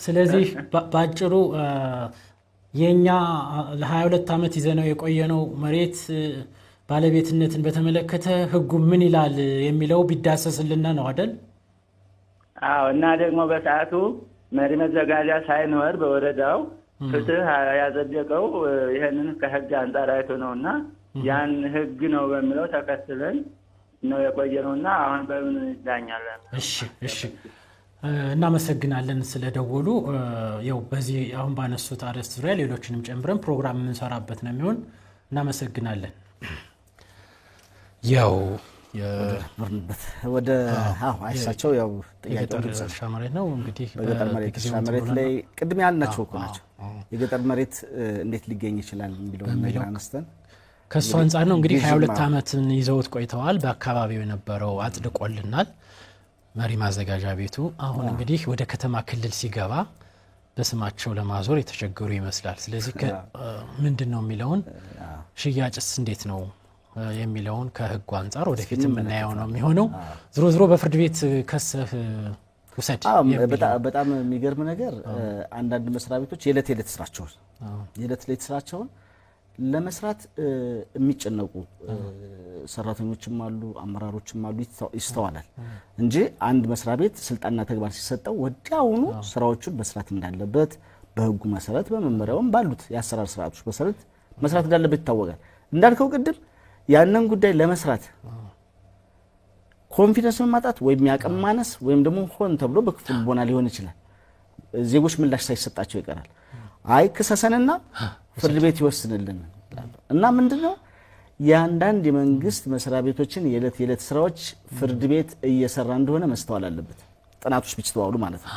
ስለዚህ ባጭሩ የኛ ለ22 ዓመት ይዘነው የቆየነው መሬት ባለቤትነትን በተመለከተ ህጉ ምን ይላል የሚለው ቢዳሰስልና ነው አይደል? አዎ። እና ደግሞ በሰዓቱ መሪ መዘጋጃ ሳይኖር በወረዳው ፍትህ ያጸደቀው ይሄንን ከህግ አንፃር አይቶ ነውና ያን ህግ ነው በሚለው ተከትለን ነው የቆየነውና አሁን በምን ይዳኛለን? እሺ። እናመሰግናለን ስለደወሉ። ያው በዚህ አሁን ባነሱት አርዕስት ዙሪያ ሌሎችንም ጨምረን ፕሮግራም የምንሰራበት ነው የሚሆን። እናመሰግናለን። ያው ወደ አይሳቸው ያው የገጠር እርሻ መሬት ነው እንግዲህ በገጠር መሬት እርሻ መሬት ላይ ቅድም ያልናቸው እኮ ናቸው። የገጠር መሬት እንዴት ሊገኝ ይችላል የሚለው ነገር አነስተን ከሱ አንፃር ነው እንግዲህ 22 ዓመትን ይዘውት ቆይተዋል። በአካባቢው የነበረው አጽድቆልናል መሪ ማዘጋጃ ቤቱ። አሁን እንግዲህ ወደ ከተማ ክልል ሲገባ በስማቸው ለማዞር የተቸገሩ ይመስላል። ስለዚህ ምንድነው የሚለውን ሽያጭስ እንዴት ነው የሚለውን ከህጉ አንፃር ወደፊት የምናየው ነው የሚሆነው ዝሮ በፍርድ ቤት ከሰህ ውሰድ በጣም የሚገርም ነገር አንዳንድ መስሪያ ቤቶች የዕለት ስራቸውን ለመስራት የሚጨነቁ ሰራተኞችም አሉ አመራሮችም አሉ ይስተዋላል እንጂ አንድ መስሪያ ቤት ስልጣንና ተግባር ሲሰጠው ወዲያውኑ ስራዎችን መስራት እንዳለበት በህጉ መሰረት በመመሪያውም ባሉት የአሰራር ስርዓቶች መሰረት መስራት እንዳለበት ይታወቃል እንዳልከው ቅድም ያንን ጉዳይ ለመስራት ኮንፊደንስ ማጣት ወይም ያቀም ማነስ ወይም ደግሞ ሆን ተብሎ በክፍል ቦና ሊሆን ይችላል ዜጎች ምላሽ ሳይሰጣቸው ይቀራል አይ ክሰሰንና ፍርድ ቤት ይወስንልን እና ምንድነው ያንዳንድ የመንግስት መስሪያ ቤቶችን የዕለት ስራዎች ፍርድ ቤት እየሰራ እንደሆነ መስተዋል አለበት ጥናቶች ቢስተዋሉ ማለት ነው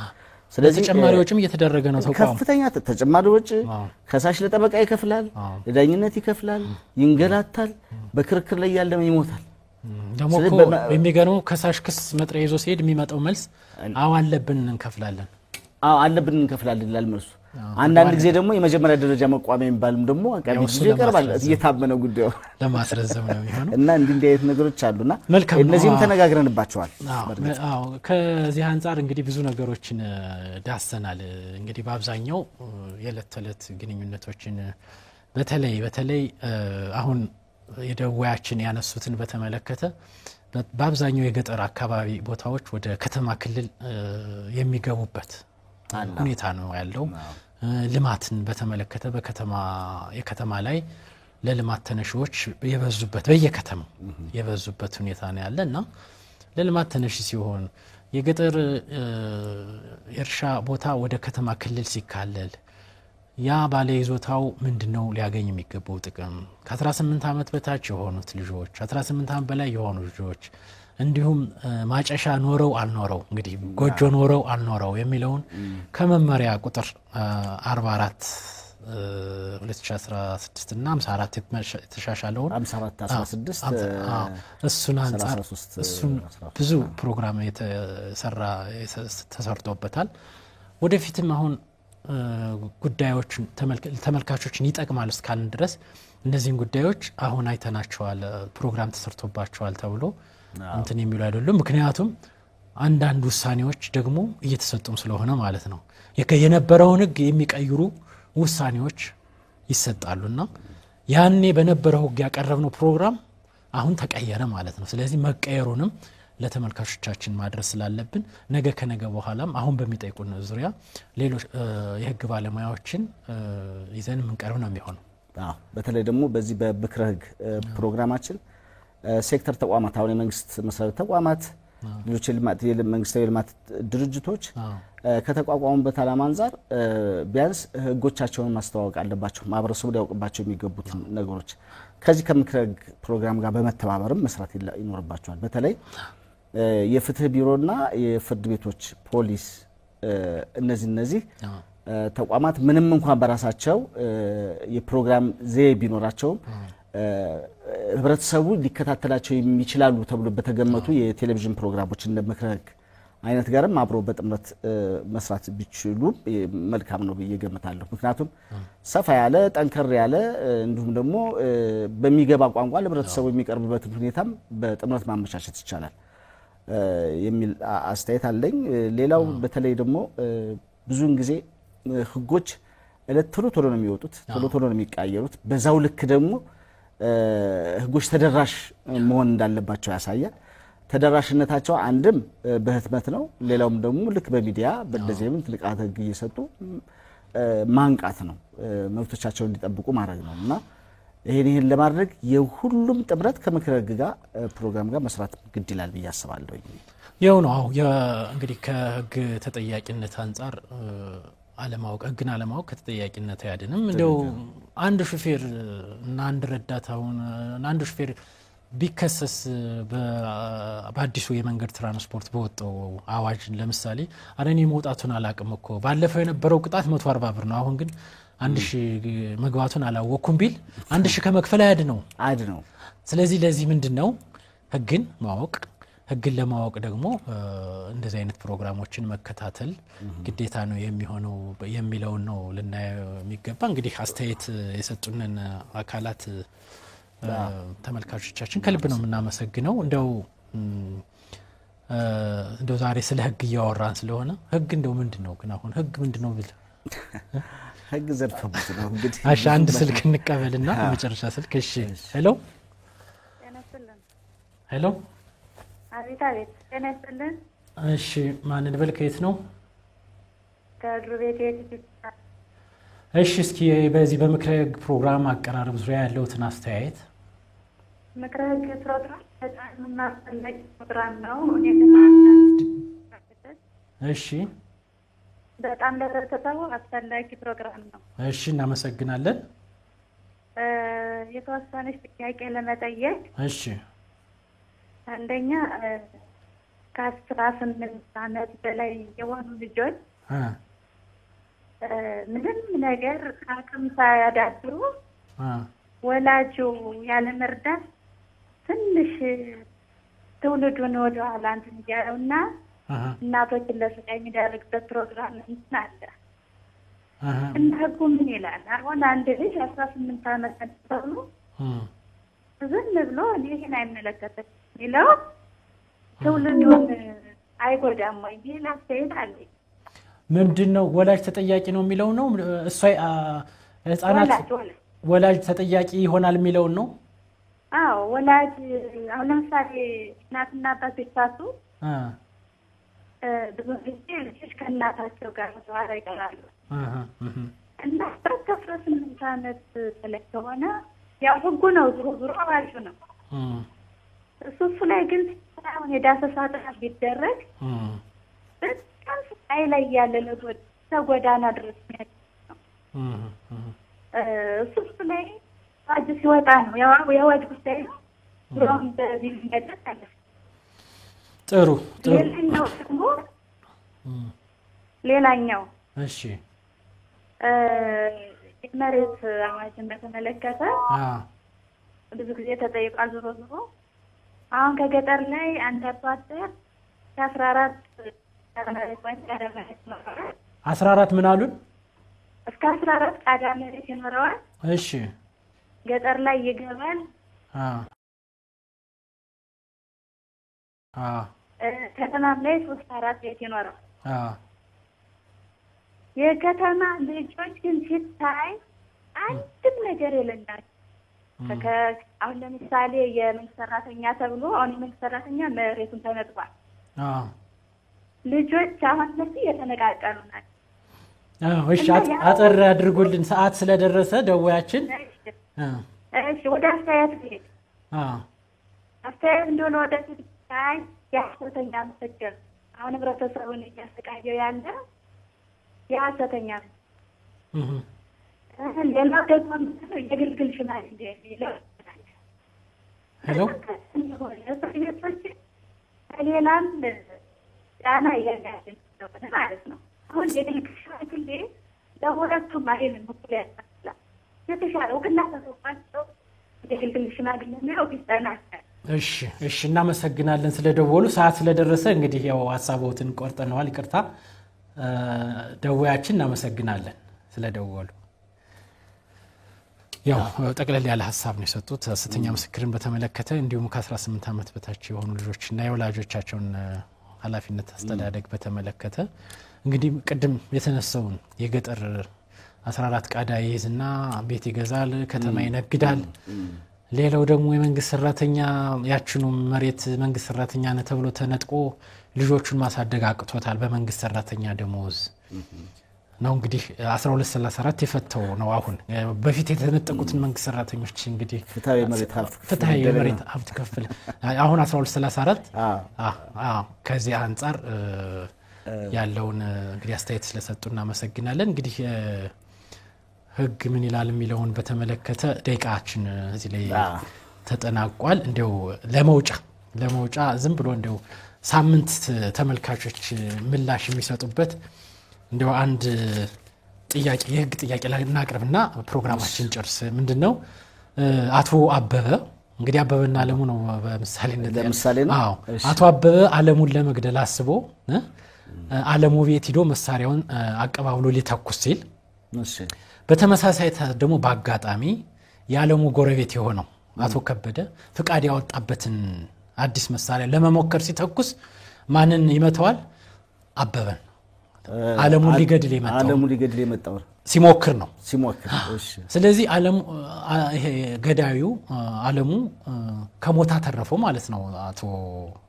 ስለዚህ ተጨማሪዎችም እየተደረገ ነው ተቋም ከፍተኛ ተጨማሪዎች ከሳሽ ለጠበቃ ይከፍላል ለዳኝነት ይከፍላል ይንገላታል በክርክር ላይ ያለም ይሞታል ደሞ የሚገርመው ከሳሽ ክስ መጥሪያ ይዞ ሲሄድ የሚመጣው መልስ አለብን እንከፍላለን ይላል መልሱ አንዳንድ ጊዜ ደግሞ የመጀመሪያ ደረጃ መቋሚያ የሚባልም ደግሞ አቃቢ ይቀርባል እየታመነው ጉዳዩ ለማስረዘም ነው የሚሆነው እና እንዲህ አይነት ነገሮች አሉና እነዚህም ተነጋግረንባቸዋል ከዚህ አንፃር እንግዲህ ብዙ ነገሮችን ዳሰናል እንግዲህ በአብዛኛው የዕለት ተዕለት ግንኙነቶችን በተለይ አሁን የደዋያችን ያነሱትን በተመለከተ በአብዛኛው የገጠር አካባቢ ቦታዎች ወደ ከተማ ክልል የሚገቡበት ሁኔታ ነው ያለው ልማትን በተመለከተ የከተማ ላይ ለልማት ተነሺዎች በየከተማው የበዙበት ሁኔታ ነው ያለና ለልማት ተነሺ ሲሆን የገጠር የእርሻ ቦታ ወደ ከተማ ክልል ሲካለል ያ ባለ ይዞታው ምንድነው ሊያገኝ የሚገባው ጥቅም ከ18 ዓመት በታች የሆኑት ልጆች 18 ዓመት በላይ የሆኑ ልጆች እንዲሁም ማጨሻ ኖረው አልኖረው እንግዲህ ጎጆ ኖረው አልኖረው የሚለውን ከመመሪያ ቁጥር 44 2016 እና 54 የተሻሻለውን 54 16 እሱን አንፃር እሱን ብዙ ፕሮግራም ተሰርቶበታል ወደፊትም አሁን ጉዳዮችን ተመልካቾችን ይጠቅማል እስካልን ድረስ እነዚህን ጉዳዮች አሁን አይተናቸዋል ፕሮግራም ተሰርቶባቸዋል ተብሎ እንትን የሚሉ አይደሉም ምክንያቱም አንዳንድ ውሳኔዎች ደግሞ እየተሰጡም ስለሆነ ማለት ነው የነበረውን ህግ የሚቀይሩ ውሳኔዎች ይሰጣሉና ያኔ በነበረው ህግ ያቀረብነው ፕሮግራም አሁን ተቀየረ ማለት ነው ስለዚህ መቀየሩንም ለተመልካቾቻችን ማድረስ ስላለብን ነገ ከነገ በኋላም አሁን በሚጠይቁን ዙሪያ ሌሎች የህግ ባለሙያዎችን ይዘን መንቀርብ ነው የሚሆነው በተለይ ደግሞ በዚህ በብክረ ህግ ፕሮግራማችን ሴክተር ተቋማት አሁን የመንግስት መስሪያ ተቋማት ሌሎች መንግስታዊ ልማት ድርጅቶች ከተቋቋሙበት ዓላማ አንፃር ቢያንስ ህጎቻቸውን ማስተዋወቅ አለባቸው ማህበረሰቡ ሊያውቅባቸው የሚገቡት ነገሮች ከዚህ ከምክረ ህግ ፕሮግራም ጋር በመተባበርም መስራት ይኖርባቸዋል በተለይ የፍትህ ቢሮና የፍርድ ቤቶች ፖሊስ እነዚህ ተቋማት ምንም እንኳን በራሳቸው የፕሮግራም ዘይ ቢኖራቸው ህብረተሰቡ ሊከታተላቸው የሚችላሉ ተብሎ በተገመቱ የቴሌቪዥን ፕሮግራሞች እንደ ምክረ ህግ አይነት ጋርም አብሮ በጥምረት መስራት ቢችሉ መልካም ነው በየገመታለሁ ምክንያቱም ሰፋ ያለ ጠንከር ያለ እንዲሁም ደግሞ በሚገባ ቋንቋ ለህብረተሰቡ የሚቀርብበት ሁኔታም በጥምረት ማመቻቸት ይቻላል የሚል አስተያየት አለኝ ሌላው በተለይ ደግሞ ብዙውን ጊዜ ህጎች ቶሎ ነው የሚወጡት ቶሎ ነው የሚቀየሩት በዛው ልክ ደግሞ ህጎች ተደራሽ መሆን እንዳለባቸው ያሳያል ተደራሽነታቸው አንድም በህትመት ነው ሌላውም ደግሞ ልክ በሚዲያ በደዚህም ትልቃት ህግ እየሰጡ ማንቃት ነው መብቶቻቸውን እንዲጠብቁ ማድረግ ነውና ይሄን ለማድረግ የሁሉም ጥምረት ከምክረ ህግ ጋር ፕሮግራም ጋር መስራት ግድ ይላል ብዬ አስባለሁ ያው ነው እንግዲህ ከህግ ተጠያቂነት አንፃር አለማወቅ ህግን አለማወቅ ከተጠያቂነት ያድንም እንደው አንድ ሹፌር እና አንድ ረዳታውን አንድ ሹፌር ቢከሰስ በአዲሱ የመንገድ ትራንስፖርት በወጣው አዋጅ ለምሳሌ አረኔ መውጣቱን አላቅም እኮ ባለፈው የነበረው ቅጣት 140 ብር ነው አሁን ግን 1000 መግባቱን አላወኩም ቢል 1000 ከመክፈል አያድነው ስለዚህ ለዚህ ምንድነው ህግን ማወቅ ህግን ለማወቅ ደግሞ እንደዚህ አይነት ፕሮግራሞችን መከታተል ግዴታ ነው የሚሆነው የሚለው ነው ለናየው የሚገባ እንግዲህ አስተያየት የሰጡንን አካላት ተመልካቾቻችን ከልብ ነው የምናመሰግነው። እንደው ዛሬ ስለ ህግ እያወራን ስለሆነ ህግ እንደው ምንድነው ግን አሁን ህግ ምንድነው ብል ህግ ዘርፈ ብዙ ነው እንግዲህ። እሺ አንድ ስልክ እንቀበልና መጨረሻ ስልክ። እሺ ሄሎ ሄሎ። አቤት አቤት። ጤና ይስጥልን። እሺ ማን እንበል? ከየት ነው? ከድሩ ቤት። እሺ እስኪ በዚህ በምክረ ህግ ፕሮግራም አቀራረብ ዙሪያ ያለውትን አስተያየት። ምክረ ህግ ፕሮግራም በጣም አስፈላጊ ፕሮግራም ነው። እሺ በጣም ለተሰጠው አስፈላጊ ፕሮግራም ነው። እሺ እናመሰግናለን። የተወሰነች ጥያቄ ለመጠየቅ። እሺ አንደኛ ከ18 ዓመት በላይ የሆኑ ልጆች ምንም ነገር አቅም ሳያዳብሩ ወላጁ ያለ መርዳት ትንሽ ትውልዱን ወደ ኋላ እንትን እያለውና እናቶችን ለስቃይ የሚዳርግበት ፕሮግራም እንትን አለ እና ህጉ ምን ይላል? አሁን አንድ ልጅ 18 ዓመት ተብሎ ዝም ብሎ እኔ ይሄን አይመለከትም ይለው ትውልዱን አይጎዳም ወይ? ሌላ አስተያየት አለኝ። ምንድነው ወላጅ ተጠያቂ ነው የሚለው ነው? እሷ ህፃናት ወላጅ ተጠያቂ ይሆናል የሚለው ነው? አዎ ወላጅ አሁን ለምሳሌ እናትና አባት ቢሳሱ ብዙ ጊዜ ልጆች ከእናታቸው ጋር ተዋራ ይቀራሉ እና ከ18 ዓመት በላይ ከሆነ ያው ህጉ ነው ዙሮ አዋጁ ነው። እሱ ላይ ግን አሁን የዳሰሳ ጥናት ቢደረግ በጣም ስቃይ ላይ ያለ ልጆች ተጎዳና ድረስ ነው። እሱ ላይ አዋጅ ሲወጣ ነው የአዋጅ ጉዳይ ነው። ብሮም በዚህ መደረግ አለ። ጥሩ ሌላኛው እሺ የመሬት አዋጅን በተመለከተ ብዙ ጊዜ ተጠይቋል። ዞሮ አሁን ከገጠር ላይ አንድ አርሶ አደር 14 ምን አሉን? እስከ 14 ቃዳ መሬት ይኖረዋል። እሺ ገጠር ላይ ይገባል። ከተማም ላይ 3-4 ቤት ይኖረዋል። የከተማ ልጆች ግን ሲታይ አንድም ነገር የለላቸው። አሁን ለምሳሌ የመንግስት ሰራተኛ ተብሎ አሁን የመንግስት ሰራተኛ መሬቱን ተነጥቋል። ልጆች አሁን እነሱ የተነቃቀሉ ናቸው። እሺ አጠር አድርጉልን፣ ሰዓት ስለደረሰ ደውያችን። እሺ ወደ አስተያየት ሄድ። አስተያየት እንደሆነ ወደ ሲታይ የሐሰተኛ ምስክር አሁን ህብረተሰቡን እያሰቃየው ያለ የሐሰተኛ ሌላው ደግሞ የግልግል ሽማግሌ የሚለው ሄሎ ሌላም ጫና እያጋድን ማለት ነው። አሁን የግልግል ሽማግሌ ለሁለቱም አይልም እኩል ያስላል። የተሻለ እውቅና ተሰጥቷቸው የግልግል ሽማግሌ የሚለው ቢጠናከር። እሺ እናመሰግናለን ስለደወሉ። ሰዓት ስለደረሰ እንግዲህ ያው ሀሳቦትን ቆርጠነዋል። ይቅርታ ደውያችን እናመሰግናለን ስለደወሉ። ያው ጠቅለል ያለ ሀሳብ ነው የሰጡት ሐሰተኛ ምስክርን በተመለከተ እንዲሁም ከ18 ዓመት በታች የሆኑ ልጆችና የወላጆቻቸውን ኃላፊነት አስተዳደግ በተመለከተ እንግዲህ ቅድም የተነሳውን የገጠር 14 ቃዳ ይይዝና ቤት ይገዛል፣ ከተማ ይነግዳል። ሌላው ደግሞ የመንግስት ሰራተኛ ያችኑ መሬት መንግስት ሰራተኛ ነው ተብሎ ተነጥቆ ልጆቹን ማሳደግ አቅቶታል በመንግስት ሰራተኛ ደሞዝ ነው። እንግዲህ 1234 የፈተው ነው። አሁን በፊት የተነጠቁትን መንግስት ሰራተኞች እንግዲህ ፍትሃዊ የመሬት ሀብት ከፍል አሁን 1234 ከዚህ አንፃር ያለውን እንግዲህ አስተያየት ስለሰጡ እናመሰግናለን። እንግዲህ ህግ ምን ይላል የሚለውን በተመለከተ ደቂቃችን እዚህ ላይ ተጠናቋል። እንደው ለመውጫ ዝም ብሎ እንደው ሳምንት ተመልካቾች ምላሽ የሚሰጡበት እንደው አንድ ጥያቄ የህግ ጥያቄ እናቅርብና ፕሮግራማችን ጨርስ። ምንድነው አቶ አበበ እንግዲህ አበበና አለሙ ነው በምሳሌነት ነው። አቶ አበበ አለሙን ለመግደል አስቦ አለሙ ቤት ሄዶ መሳሪያውን አቀባብሎ ሊተኩስ ሲል በተመሳሳይ ደግሞ በአጋጣሚ የአለሙ ጎረቤት የሆነው አቶ ከበደ ፍቃድ ያወጣበትን አዲስ መሳሪያ ለመሞከር ሲተኩስ ማንን ይመታዋል? አበበን። ዓለሙን ሊገድል የመጣው ሲሞክር ነው። እሺ። ስለዚህ ዓለሙ ይሄ ገዳዩ ዓለሙ ከሞታ ተረፈው ማለት ነው አቶ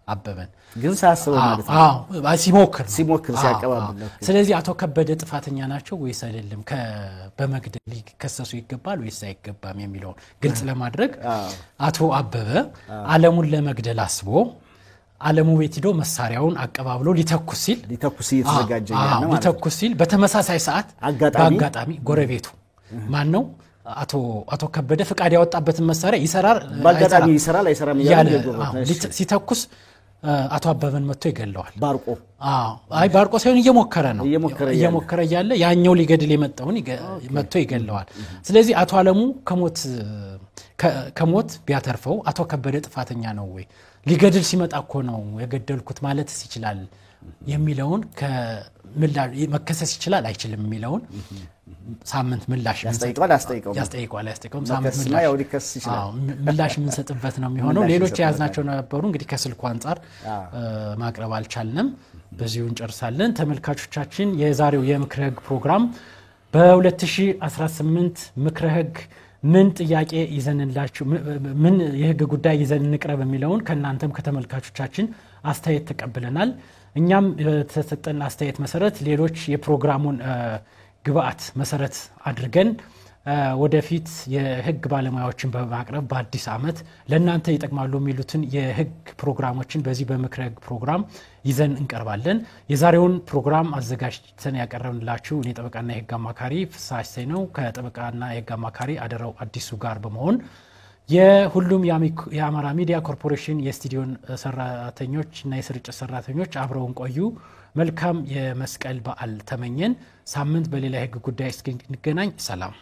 አበበን ግን ሳስበው ማለት ነው። ሲሞክር ሲያቀባብል። ስለዚህ አቶ ከበደ ጥፋተኛ ናቸው ወይስ አይደለም? በመግደል ሊከሰሱ ይገባል ወይስ አይገባም የሚለውን ግልጽ ለማድረግ አቶ አበበ ዓለሙን ለመግደል አስቦ ዓለሙ ቤት ሄዶ መሳሪያውን አቀባብሎ ሊተኩስ እየተዘጋጀ ያለ ማለት ሊተኩስ ሲል በተመሳሳይ ሰዓት በአጋጣሚ ጎረቤቱ ማን ነው አቶ ከበደ ፍቃድ ያወጣበትን መሳሪያ ይሰራል አይሰራም እያለ ሲተኩስ አቶ አበበን መጥቶ ይገለዋል። ባርቆ ሳይሆን እየሞከረ ያለ ያኛው ሊገድል የመጣውን መጥቶ ይገለዋል። ስለዚህ አቶ ዓለሙ ከሞት ቢያተርፈው አቶ ከበደ ጥፋተኛ ነው ወይ? ሊገድል ሲመጣ እኮ ነው የገደልኩት ማለት ይችላል የሚለውን መከሰስ ይችላል አይችልም የሚለውን ሳምንት ምላሽ ያስጠይቀዋል። ሳምንት ምላሽ የምንሰጥበት ነው የሚሆነው። ሌሎች የያዝናቸው ነበሩ እንግዲህ ከስልኩ አንጻር ማቅረብ አልቻልንም። በዚሁ እንጨርሳለን። ተመልካቾቻችን የዛሬው የምክረ ህግ ፕሮግራም በ2018 ምክረ ህግ ምን ጥያቄ ይዘንላችሁ ምን የህግ ጉዳይ ይዘን እንቅረብ የሚለውን ከናንተም ከተመልካቾቻችን አስተያየት ተቀብለናል። እኛም ተሰጠን አስተያየት መሰረት ሌሎች የፕሮግራሙን ግብአት መሰረት አድርገን ወደፊት የህግ ባለሙያዎችን በማቅረብ በአዲስ ዓመት ለእናንተ ይጠቅማሉ የሚሉትን የህግ ፕሮግራሞችን በዚህ በምክረ ህግ ፕሮግራም ይዘን እንቀርባለን። የዛሬውን ፕሮግራም አዘጋጅተን ያቀረብንላችሁ እኔ ጠበቃና የህግ አማካሪ ፍስሐ እሰይ ነው ከጠበቃና የህግ አማካሪ አደራው አዲሱ ጋር በመሆን የሁሉም የአማራ ሚዲያ ኮርፖሬሽን የስቱዲዮን ሰራተኞች እና የስርጭት ሰራተኞች አብረውን ቆዩ። መልካም የመስቀል በዓል ተመኘን። ሳምንት በሌላ የህግ ጉዳይ እስክንገናኝ ሰላም።